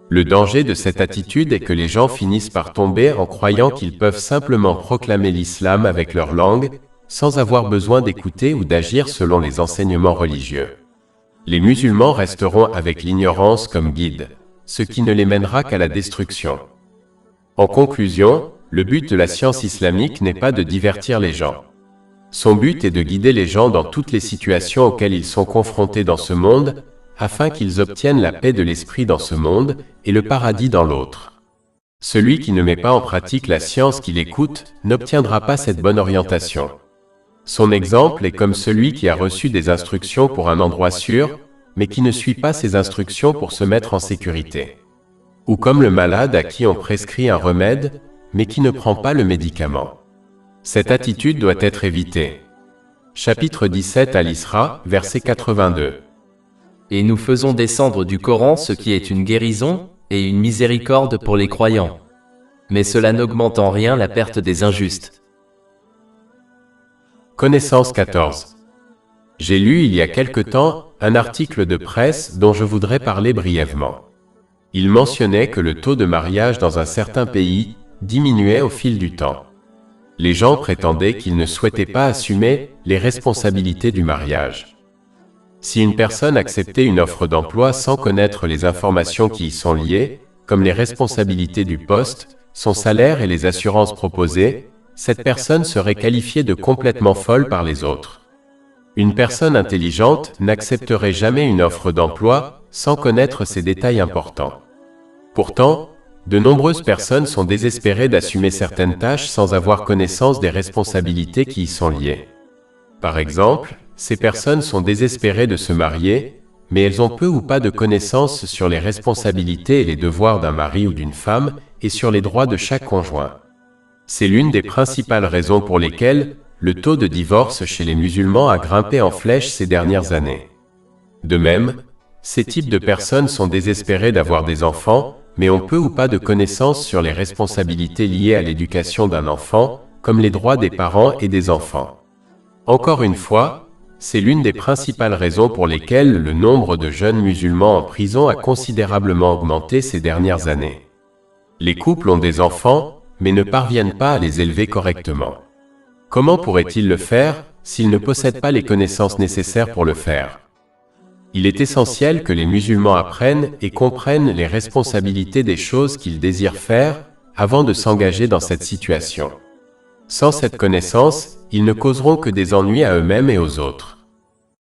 Le danger de cette attitude est que les gens finissent par tomber en croyant qu'ils peuvent simplement proclamer l'islam avec leur langue, sans avoir besoin d'écouter ou d'agir selon les enseignements religieux. Les musulmans resteront avec l'ignorance comme guide, ce qui ne les mènera qu'à la destruction. En conclusion, le but de la science islamique n'est pas de divertir les gens. Son but est de guider les gens dans toutes les situations auxquelles ils sont confrontés dans ce monde, afin qu'ils obtiennent la paix de l'esprit dans ce monde et le paradis dans l'autre. Celui qui ne met pas en pratique la science qu'il écoute n'obtiendra pas cette bonne orientation. Son exemple est comme celui qui a reçu des instructions pour un endroit sûr, mais qui ne suit pas ces instructions pour se mettre en sécurité. Ou comme le malade à qui on prescrit un remède, mais qui ne prend pas le médicament. Cette attitude doit être évitée. Chapitre 17 Al-Isra, verset 82. Et nous faisons descendre du Coran ce qui est une guérison et une miséricorde pour les croyants. Mais cela n'augmente en rien la perte des injustes. Connaissance 14. J'ai lu il y a quelque temps un article de presse dont je voudrais parler brièvement. Il mentionnait que le taux de mariage dans un certain pays diminuait au fil du temps. Les gens prétendaient qu'ils ne souhaitaient pas assumer les responsabilités du mariage. Si une personne acceptait une offre d'emploi sans connaître les informations qui y sont liées, comme les responsabilités du poste, son salaire et les assurances proposées, cette personne serait qualifiée de complètement folle par les autres. Une personne intelligente n'accepterait jamais une offre d'emploi sans connaître ces détails importants. Pourtant, de nombreuses personnes sont désespérées d'assumer certaines tâches sans avoir connaissance des responsabilités qui y sont liées. Par exemple, ces personnes sont désespérées de se marier, mais elles ont peu ou pas de connaissances sur les responsabilités et les devoirs d'un mari ou d'une femme et sur les droits de chaque conjoint. C'est l'une des principales raisons pour lesquelles le taux de divorce chez les musulmans a grimpé en flèche ces dernières années. De même, ces types de personnes sont désespérées d'avoir des enfants, mais ont peu ou pas de connaissances sur les responsabilités liées à l'éducation d'un enfant, comme les droits des parents et des enfants. Encore une fois, c'est l'une des principales raisons pour lesquelles le nombre de jeunes musulmans en prison a considérablement augmenté ces dernières années. Les couples ont des enfants, mais ne parviennent pas à les élever correctement. Comment pourraient-ils le faire s'ils ne possèdent pas les connaissances nécessaires pour le faire? Il est essentiel que les musulmans apprennent et comprennent les responsabilités des choses qu'ils désirent faire avant de s'engager dans cette situation. Sans cette connaissance, ils ne causeront que des ennuis à eux-mêmes et aux autres.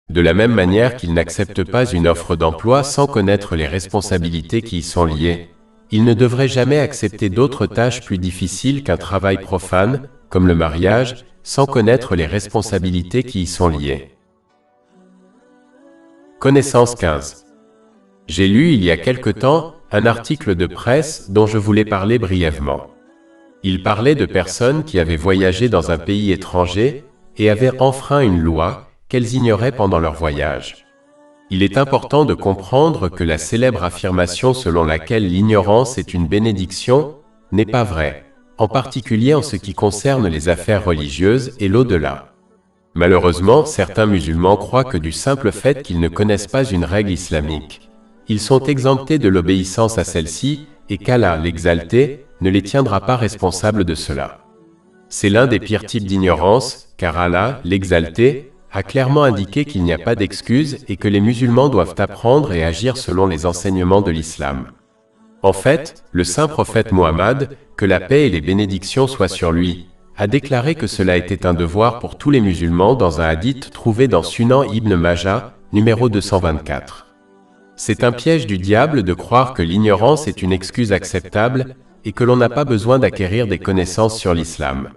De la même manière qu'ils n'acceptent pas une offre d'emploi sans connaître les responsabilités qui y sont liées, ils ne devraient jamais accepter d'autres tâches plus difficiles qu'un travail profane, comme le mariage, sans connaître les responsabilités qui y sont liées. Connaissance 15. J'ai lu il y a quelque temps un article de presse dont je voulais parler brièvement. Il parlait de personnes qui avaient voyagé dans un pays étranger et avaient enfreint une loi qu'elles ignoraient pendant leur voyage. Il est important de comprendre que la célèbre affirmation selon laquelle l'ignorance est une bénédiction n'est pas vraie, en particulier en ce qui concerne les affaires religieuses et l'au-delà. Malheureusement, certains musulmans croient que du simple fait qu'ils ne connaissent pas une règle islamique, ils sont exemptés de l'obéissance à celle-ci et qu'Allah, l'exalté, ne les tiendra pas responsables de cela. C'est l'un des pires types d'ignorance, car Allah, l'exalté, a clairement indiqué qu'il n'y a pas d'excuse et que les musulmans doivent apprendre et agir selon les enseignements de l'islam. En fait, le saint prophète Mohammed, que la paix et les bénédictions soient sur lui, a déclaré que cela était un devoir pour tous les musulmans dans un hadith trouvé dans Sunan Ibn Majah, numéro 224. C'est un piège du diable de croire que l'ignorance est une excuse acceptable et que l'on n'a pas besoin d'acquérir des connaissances sur l'islam.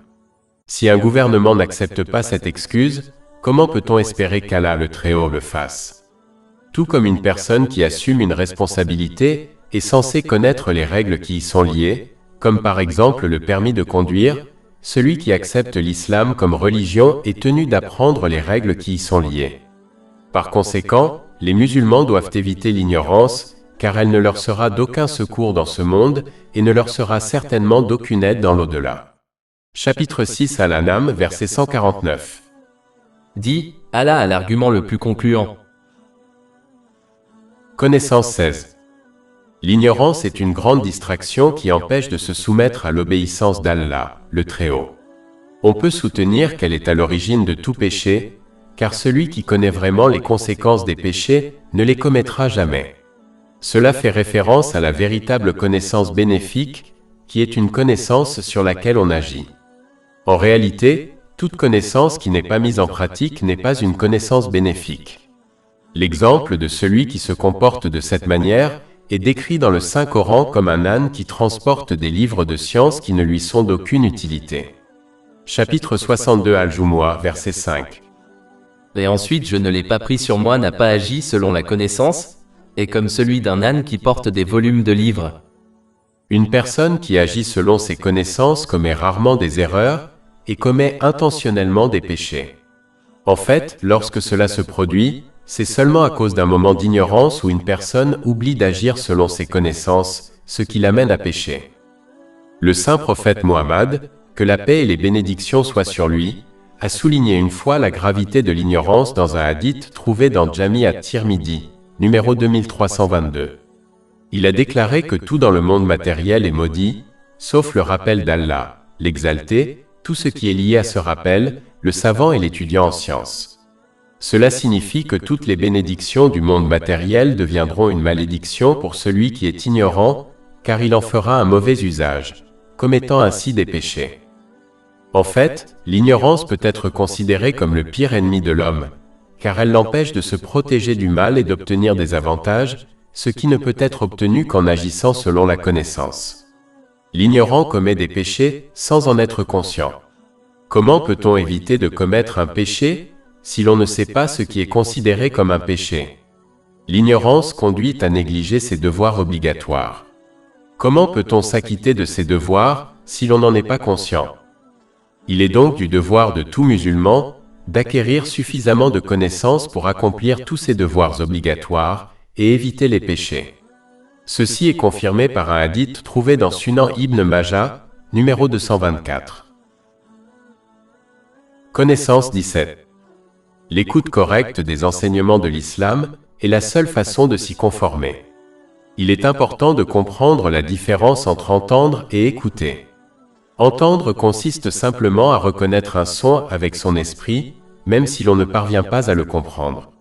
Si un gouvernement n'accepte pas cette excuse, comment peut-on espérer qu'Allah le Très-Haut le fasse? Tout comme une personne qui assume une responsabilité est censée connaître les règles qui y sont liées, comme par exemple le permis de conduire, celui qui accepte l'islam comme religion est tenu d'apprendre les règles qui y sont liées. Par conséquent, les musulmans doivent éviter l'ignorance, car elle ne leur sera d'aucun secours dans ce monde et ne leur sera certainement d'aucune aide dans l'au-delà. Chapitre 6 Al-An'am, verset 149. Dit, Allah a l'argument le plus concluant. Connaissance 16. L'ignorance est une grande distraction qui empêche de se soumettre à l'obéissance d'Allah, le Très-Haut. On peut soutenir qu'elle est à l'origine de tout péché, car celui qui connaît vraiment les conséquences des péchés ne les commettra jamais. Cela fait référence à la véritable connaissance bénéfique, qui est une connaissance sur laquelle on agit. En réalité, toute connaissance qui n'est pas mise en pratique n'est pas une connaissance bénéfique. L'exemple de celui qui se comporte de cette manière est décrit dans le Saint-Coran comme un âne qui transporte des livres de science qui ne lui sont d'aucune utilité. Chapitre 62 Al-Jumu'ah, verset 5. Et ensuite je ne l'ai pas pris sur moi n'a pas agi selon la connaissance, et comme celui d'un âne qui porte des volumes de livres. Une personne qui agit selon ses connaissances commet rarement des erreurs et commet intentionnellement des péchés. En fait, lorsque cela se produit, c'est seulement à cause d'un moment d'ignorance où une personne oublie d'agir selon ses connaissances, ce qui l'amène à pécher. Le saint prophète Mohammed, que la paix et les bénédictions soient sur lui, a souligné une fois la gravité de l'ignorance dans un hadith trouvé dans Jami at-Tirmidhi, numéro 2322. Il a déclaré que tout dans le monde matériel est maudit, sauf le rappel d'Allah, l'exalté, tout ce qui est lié à ce rappel, le savant et l'étudiant en sciences. Cela signifie que toutes les bénédictions du monde matériel deviendront une malédiction pour celui qui est ignorant, car il en fera un mauvais usage, commettant ainsi des péchés. En fait, l'ignorance peut être considérée comme le pire ennemi de l'homme, car elle l'empêche de se protéger du mal et d'obtenir des avantages, ce qui ne peut être obtenu qu'en agissant selon la connaissance. L'ignorant commet des péchés sans en être conscient. Comment peut-on éviter de commettre un péché si l'on ne sait pas ce qui est considéré comme un péché? L'ignorance conduit à négliger ses devoirs obligatoires. Comment peut-on s'acquitter de ses devoirs si l'on n'en est pas conscient? Il est donc du devoir de tout musulman d'acquérir suffisamment de connaissances pour accomplir tous ses devoirs obligatoires et éviter les péchés. Ceci est confirmé par un hadith trouvé dans Sunan Ibn Majah, numéro 224. Connaissance 17. L'écoute correcte des enseignements de l'islam est la seule façon de s'y conformer. Il est important de comprendre la différence entre entendre et écouter. Entendre consiste simplement à reconnaître un son avec son esprit, même si l'on ne parvient pas à le comprendre.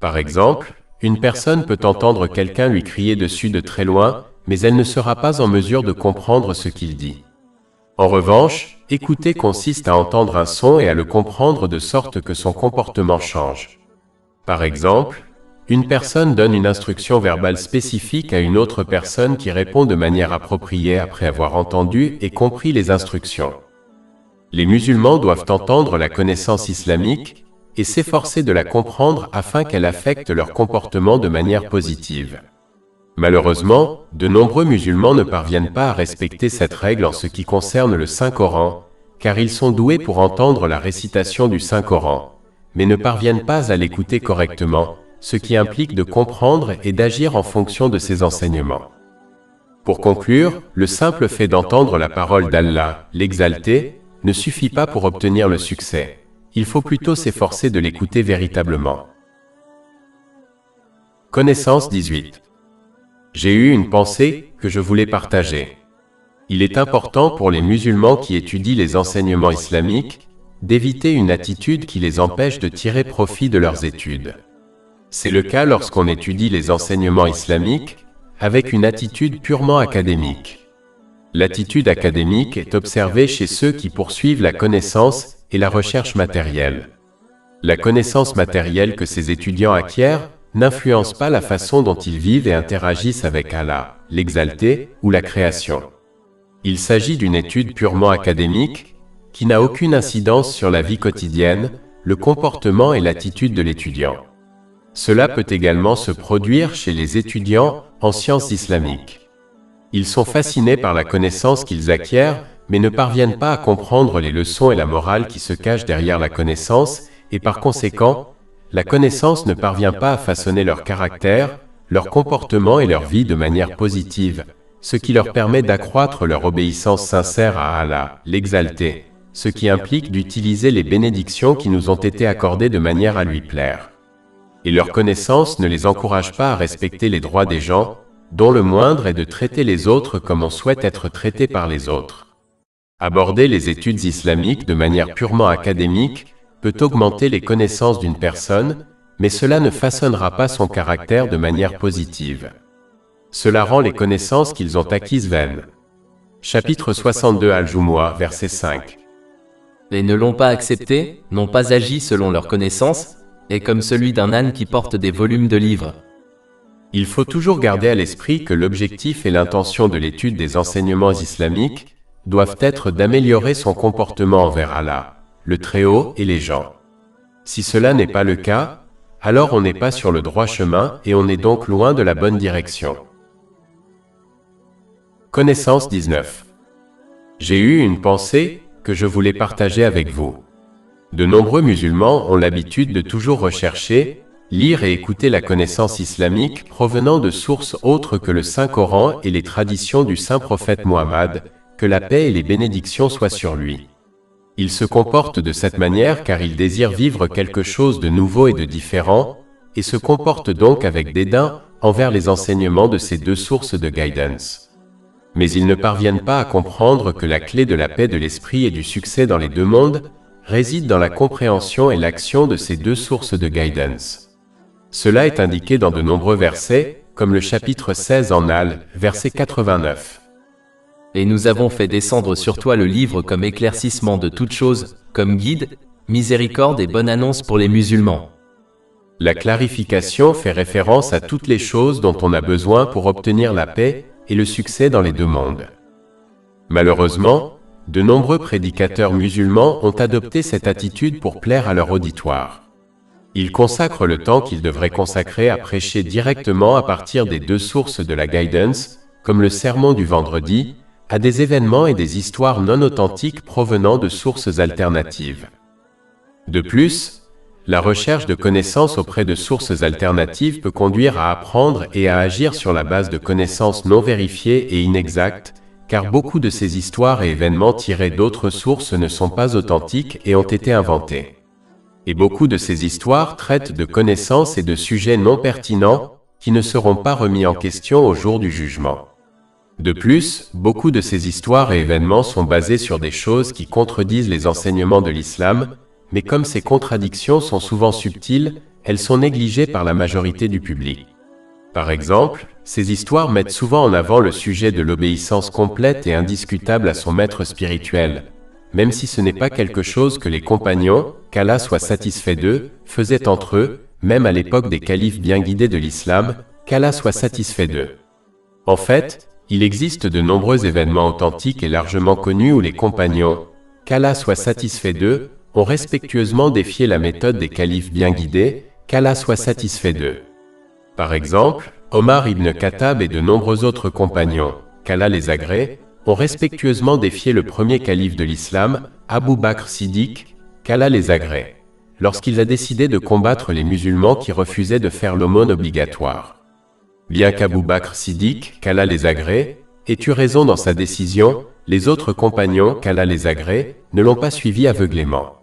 Par exemple, une personne peut entendre quelqu'un lui crier dessus de très loin, mais elle ne sera pas en mesure de comprendre ce qu'il dit. En revanche, écouter consiste à entendre un son et à le comprendre de sorte que son comportement change. Par exemple, une personne donne une instruction verbale spécifique à une autre personne qui répond de manière appropriée après avoir entendu et compris les instructions. Les musulmans doivent entendre la connaissance islamique et s'efforcer de la comprendre afin qu'elle affecte leur comportement de manière positive. Malheureusement, de nombreux musulmans ne parviennent pas à respecter cette règle en ce qui concerne le Saint-Coran, car ils sont doués pour entendre la récitation du Saint-Coran, mais ne parviennent pas à l'écouter correctement, ce qui implique de comprendre et d'agir en fonction de ses enseignements. Pour conclure, le simple fait d'entendre la parole d'Allah, l'exalté, ne suffit pas pour obtenir le succès. Il faut plutôt s'efforcer de l'écouter véritablement. Connaissance 18. J'ai eu une pensée que je voulais partager. Il est important pour les musulmans qui étudient les enseignements islamiques d'éviter une attitude qui les empêche de tirer profit de leurs études. C'est le cas lorsqu'on étudie les enseignements islamiques avec une attitude purement académique. L'attitude académique est observée chez ceux qui poursuivent la connaissance et la recherche matérielle. La connaissance matérielle que ces étudiants acquièrent n'influence pas la façon dont ils vivent et interagissent avec Allah, l'exalté, ou la création. Il s'agit d'une étude purement académique qui n'a aucune incidence sur la vie quotidienne, le comportement et l'attitude de l'étudiant. Cela peut également se produire chez les étudiants en sciences islamiques. Ils sont fascinés par la connaissance qu'ils acquièrent, mais ne parviennent pas à comprendre les leçons et la morale qui se cachent derrière la connaissance, et par conséquent, la connaissance ne parvient pas à façonner leur caractère, leur comportement et leur vie de manière positive, ce qui leur permet d'accroître leur obéissance sincère à Allah, l'exalté, ce qui implique d'utiliser les bénédictions qui nous ont été accordées de manière à lui plaire. Et leur connaissance ne les encourage pas à respecter les droits des gens, dont le moindre est de traiter les autres comme on souhaite être traité par les autres. Aborder les études islamiques de manière purement académique peut augmenter les connaissances d'une personne, mais cela ne façonnera pas son caractère de manière positive. Cela rend les connaissances qu'ils ont acquises vaines. Chapitre 62 Al-Jumu'ah, verset 5. Et ne l'ont pas accepté, n'ont pas agi selon leur connaissance, et comme celui d'un âne qui porte des volumes de livres. Il faut toujours garder à l'esprit que l'objectif et l'intention de l'étude des enseignements islamiques doivent être d'améliorer son comportement envers Allah, le Très-Haut et les gens. Si cela n'est pas le cas, alors on n'est pas sur le droit chemin et on est donc loin de la bonne direction. Connaissance 19. J'ai eu une pensée que je voulais partager avec vous. De nombreux musulmans ont l'habitude de toujours rechercher, lire et écouter la connaissance islamique provenant de sources autres que le Saint-Coran et les traditions du saint prophète Mohammed, que la paix et les bénédictions soient sur lui. Ils se comportent de cette manière car ils désirent vivre quelque chose de nouveau et de différent, et se comportent donc avec dédain envers les enseignements de ces deux sources de guidance. Mais ils ne parviennent pas à comprendre que la clé de la paix de l'esprit et du succès dans les deux mondes réside dans la compréhension et l'action de ces deux sources de guidance. Cela est indiqué dans de nombreux versets, comme le chapitre 16 en Al, verset 89. Et nous avons fait descendre sur toi le livre comme éclaircissement de toutes choses, comme guide, miséricorde et bonne annonce pour les musulmans. La clarification fait référence à toutes les choses dont on a besoin pour obtenir la paix et le succès dans les deux mondes. Malheureusement, de nombreux prédicateurs musulmans ont adopté cette attitude pour plaire à leur auditoire. Ils consacrent le temps qu'ils devraient consacrer à prêcher directement à partir des deux sources de la guidance, comme le sermon du vendredi, à des événements et des histoires non authentiques provenant de sources alternatives. De plus, la recherche de connaissances auprès de sources alternatives peut conduire à apprendre et à agir sur la base de connaissances non vérifiées et inexactes, car beaucoup de ces histoires et événements tirés d'autres sources ne sont pas authentiques et ont été inventés. Et beaucoup de ces histoires traitent de connaissances et de sujets non pertinents qui ne seront pas remis en question au jour du jugement. De plus, beaucoup de ces histoires et événements sont basés sur des choses qui contredisent les enseignements de l'islam, mais comme ces contradictions sont souvent subtiles, elles sont négligées par la majorité du public. Par exemple, ces histoires mettent souvent en avant le sujet de l'obéissance complète et indiscutable à son maître spirituel, même si ce n'est pas quelque chose que les compagnons, qu'Allah soit satisfait d'eux, faisaient entre eux, même à l'époque des califes bien guidés de l'islam, qu'Allah soit satisfait d'eux. En fait, il existe de nombreux événements authentiques et largement connus où les compagnons, qu'Allah soit satisfait d'eux, ont respectueusement défié la méthode des califes bien guidés, qu'Allah soit satisfait d'eux. Par exemple, Omar ibn Khattab et de nombreux autres compagnons, qu'Allah les agrée, ont respectueusement défié le premier calife de l'islam, Abu Bakr Siddiq, qu'Allah les agrée, lorsqu'il a décidé de combattre les musulmans qui refusaient de faire l'aumône obligatoire. Bien qu'Abu Bakr Siddiq, qu'Allah les agrée, ait eu raison dans sa décision, les autres compagnons, qu'Allah les agrée, ne l'ont pas suivi aveuglément.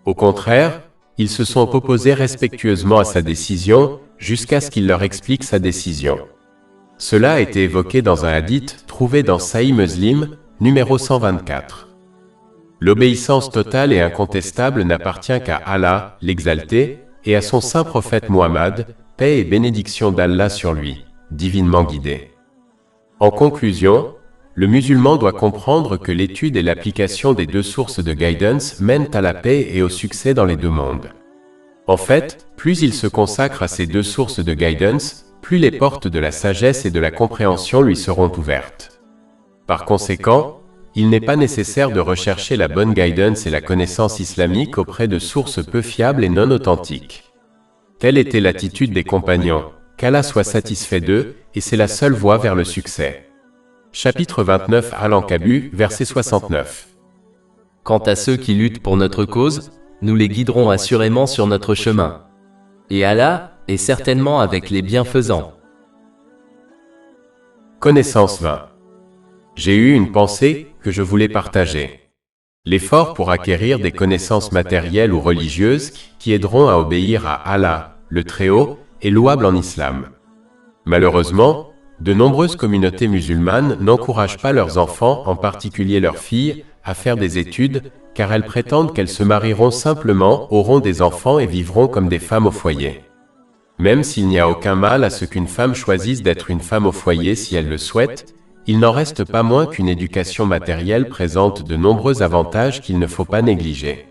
Au contraire, ils se sont opposés respectueusement à sa décision, jusqu'à ce qu'il leur explique sa décision. Cela a été évoqué dans un hadith trouvé dans Sahih Muslim, numéro 124. L'obéissance totale et incontestable n'appartient qu'à Allah, l'exalté, et à son saint prophète Mohammed, paix et bénédiction d'Allah sur lui, divinement guidé. En conclusion, le musulman doit comprendre que l'étude et l'application des deux sources de guidance mènent à la paix et au succès dans les deux mondes. En fait, plus il se consacre à ces deux sources de guidance, plus les portes de la sagesse et de la compréhension lui seront ouvertes. Par conséquent, il n'est pas nécessaire de rechercher la bonne guidance et la connaissance islamique auprès de sources peu fiables et non authentiques. Telle était l'attitude des compagnons, qu'Allah soit satisfait d'eux, et c'est la seule voie vers le succès. Chapitre 29 Al-Ankabut, verset 69. Quant à ceux qui luttent pour notre cause, nous les guiderons assurément sur notre chemin. Et Allah est certainement avec les bienfaisants. Connaissance 20. J'ai eu une pensée que je voulais partager. L'effort pour acquérir des connaissances matérielles ou religieuses qui aideront à obéir à Allah, le Très-Haut, est louable en islam. Malheureusement, de nombreuses communautés musulmanes n'encouragent pas leurs enfants, en particulier leurs filles, à faire des études, car elles prétendent qu'elles se marieront simplement, auront des enfants et vivront comme des femmes au foyer. Même s'il n'y a aucun mal à ce qu'une femme choisisse d'être une femme au foyer si elle le souhaite, il n'en reste pas moins qu'une éducation matérielle présente de nombreux avantages qu'il ne faut pas négliger.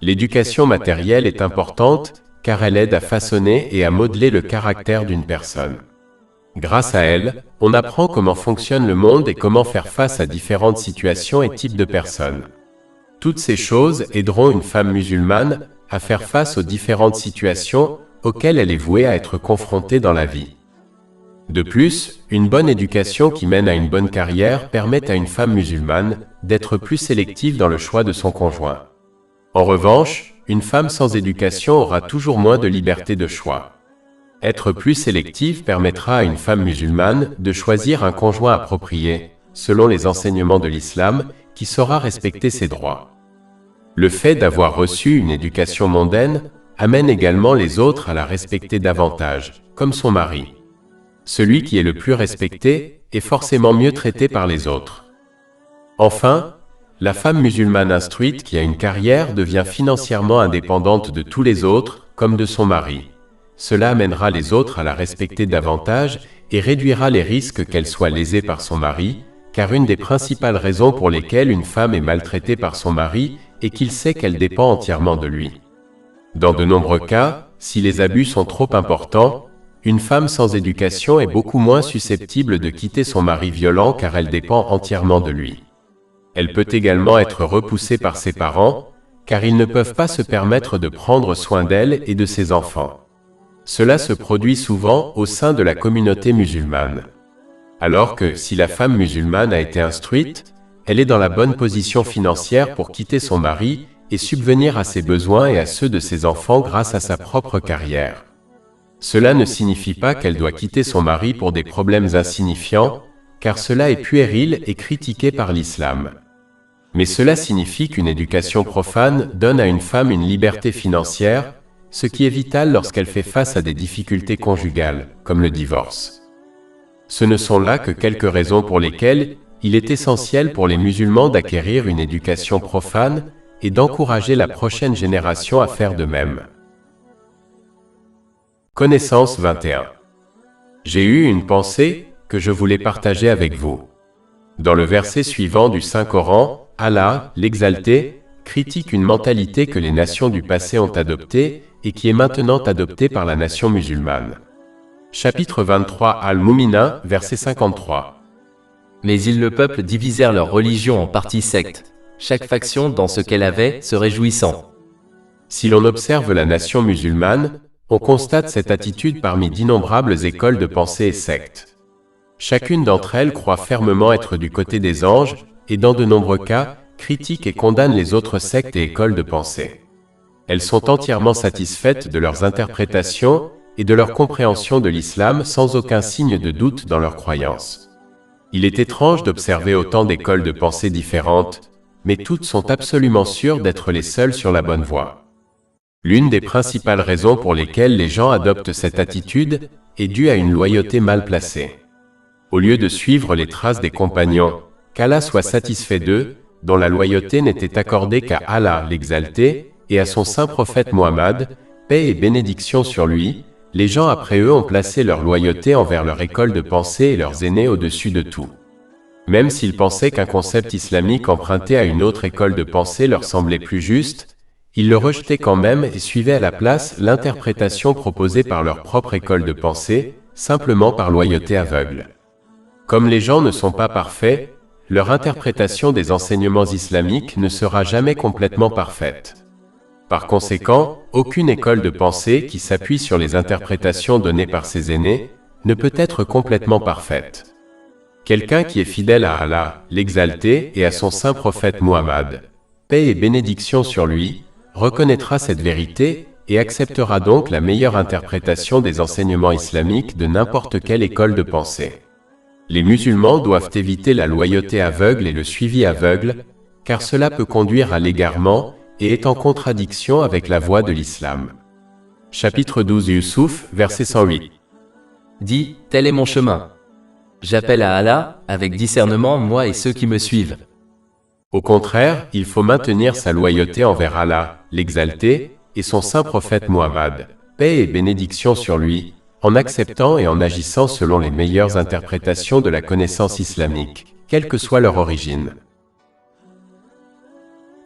L'éducation matérielle est importante, car elle aide à façonner et à modeler le caractère d'une personne. Grâce à elle, on apprend comment fonctionne le monde et comment faire face à différentes situations et types de personnes. Toutes ces choses aideront une femme musulmane à faire face aux différentes situations auxquelles elle est vouée à être confrontée dans la vie. De plus, une bonne éducation qui mène à une bonne carrière permet à une femme musulmane d'être plus sélective dans le choix de son conjoint. En revanche, une femme sans éducation aura toujours moins de liberté de choix. Être plus sélective permettra à une femme musulmane de choisir un conjoint approprié, selon les enseignements de l'islam, qui saura respecter ses droits. Le fait d'avoir reçu une éducation mondaine amène également les autres à la respecter davantage, comme son mari. Celui qui est le plus respecté est forcément mieux traité par les autres. Enfin, la femme musulmane instruite qui a une carrière devient financièrement indépendante de tous les autres, comme de son mari. Cela amènera les autres à la respecter davantage et réduira les risques qu'elle soit lésée par son mari, car une des principales raisons pour lesquelles une femme est maltraitée par son mari est qu'il sait qu'elle dépend entièrement de lui. Dans de nombreux cas, si les abus sont trop importants, une femme sans éducation est beaucoup moins susceptible de quitter son mari violent car elle dépend entièrement de lui. Elle peut également être repoussée par ses parents, car ils ne peuvent pas se permettre de prendre soin d'elle et de ses enfants. Cela se produit souvent au sein de la communauté musulmane. Alors que, si la femme musulmane a été instruite, elle est dans la bonne position financière pour quitter son mari et subvenir à ses besoins et à ceux de ses enfants grâce à sa propre carrière. Cela ne signifie pas qu'elle doit quitter son mari pour des problèmes insignifiants, car cela est puéril et critiqué par l'islam. Mais cela signifie qu'une éducation profane donne à une femme une liberté financière, ce qui est vital lorsqu'elle fait face à des difficultés conjugales, comme le divorce. Ce ne sont là que quelques raisons pour lesquelles il est essentiel pour les musulmans d'acquérir une éducation profane et d'encourager la prochaine génération à faire de même. Connaissance 21. J'ai eu une pensée que je voulais partager avec vous. Dans le verset suivant du Saint-Coran, Allah, l'Exalté, critique une mentalité que les nations du passé ont adoptée et qui est maintenant adoptée par la nation musulmane. Chapitre 23 Al-Moumina, verset 53. Mais ils le peuple divisèrent leur religion en parties sectes, chaque faction dans ce qu'elle avait, se réjouissant. Si l'on observe la nation musulmane, on constate cette attitude parmi d'innombrables écoles de pensée et sectes. Chacune d'entre elles croit fermement être du côté des anges, et dans de nombreux cas, critique et condamne les autres sectes et écoles de pensée. Elles sont entièrement satisfaites de leurs interprétations et de leur compréhension de l'islam sans aucun signe de doute dans leurs croyances. Il est étrange d'observer autant d'écoles de pensée différentes, mais toutes sont absolument sûres d'être les seules sur la bonne voie. L'une des principales raisons pour lesquelles les gens adoptent cette attitude est due à une loyauté mal placée. Au lieu de suivre les traces des compagnons, qu'Allah soit satisfait d'eux, dont la loyauté n'était accordée qu'à Allah l'Exalté et à son saint prophète Muhammad, paix et bénédiction sur lui, les gens après eux ont placé leur loyauté envers leur école de pensée et leurs aînés au-dessus de tout. Même s'ils pensaient qu'un concept islamique emprunté à une autre école de pensée leur semblait plus juste, ils le rejetaient quand même et suivaient à la place l'interprétation proposée par leur propre école de pensée, simplement par loyauté aveugle. Comme les gens ne sont pas parfaits, leur interprétation des enseignements islamiques ne sera jamais complètement parfaite. Par conséquent, aucune école de pensée qui s'appuie sur les interprétations données par ses aînés ne peut être complètement parfaite. Quelqu'un qui est fidèle à Allah, l'Exalté, et à son saint prophète Muhammad, paix et bénédiction sur lui, reconnaîtra cette vérité et acceptera donc la meilleure interprétation des enseignements islamiques de n'importe quelle école de pensée. Les musulmans doivent éviter la loyauté aveugle et le suivi aveugle, car cela peut conduire à l'égarement et est en contradiction avec la voie de l'islam. Chapitre 12 Yusuf, verset 108. Dis, tel est mon chemin. J'appelle à Allah, avec discernement moi et ceux qui me suivent. Au contraire, il faut maintenir sa loyauté envers Allah, l'Exalté, et son saint prophète Muhammad, paix et bénédiction sur lui, en acceptant et en agissant selon les meilleures interprétations de la connaissance islamique, quelle que soit leur origine.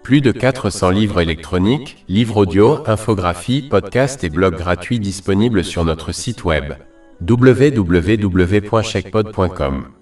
Plus de 400 livres électroniques, livres audio, infographies, podcasts et blogs gratuits disponibles sur notre site web www.checpod.com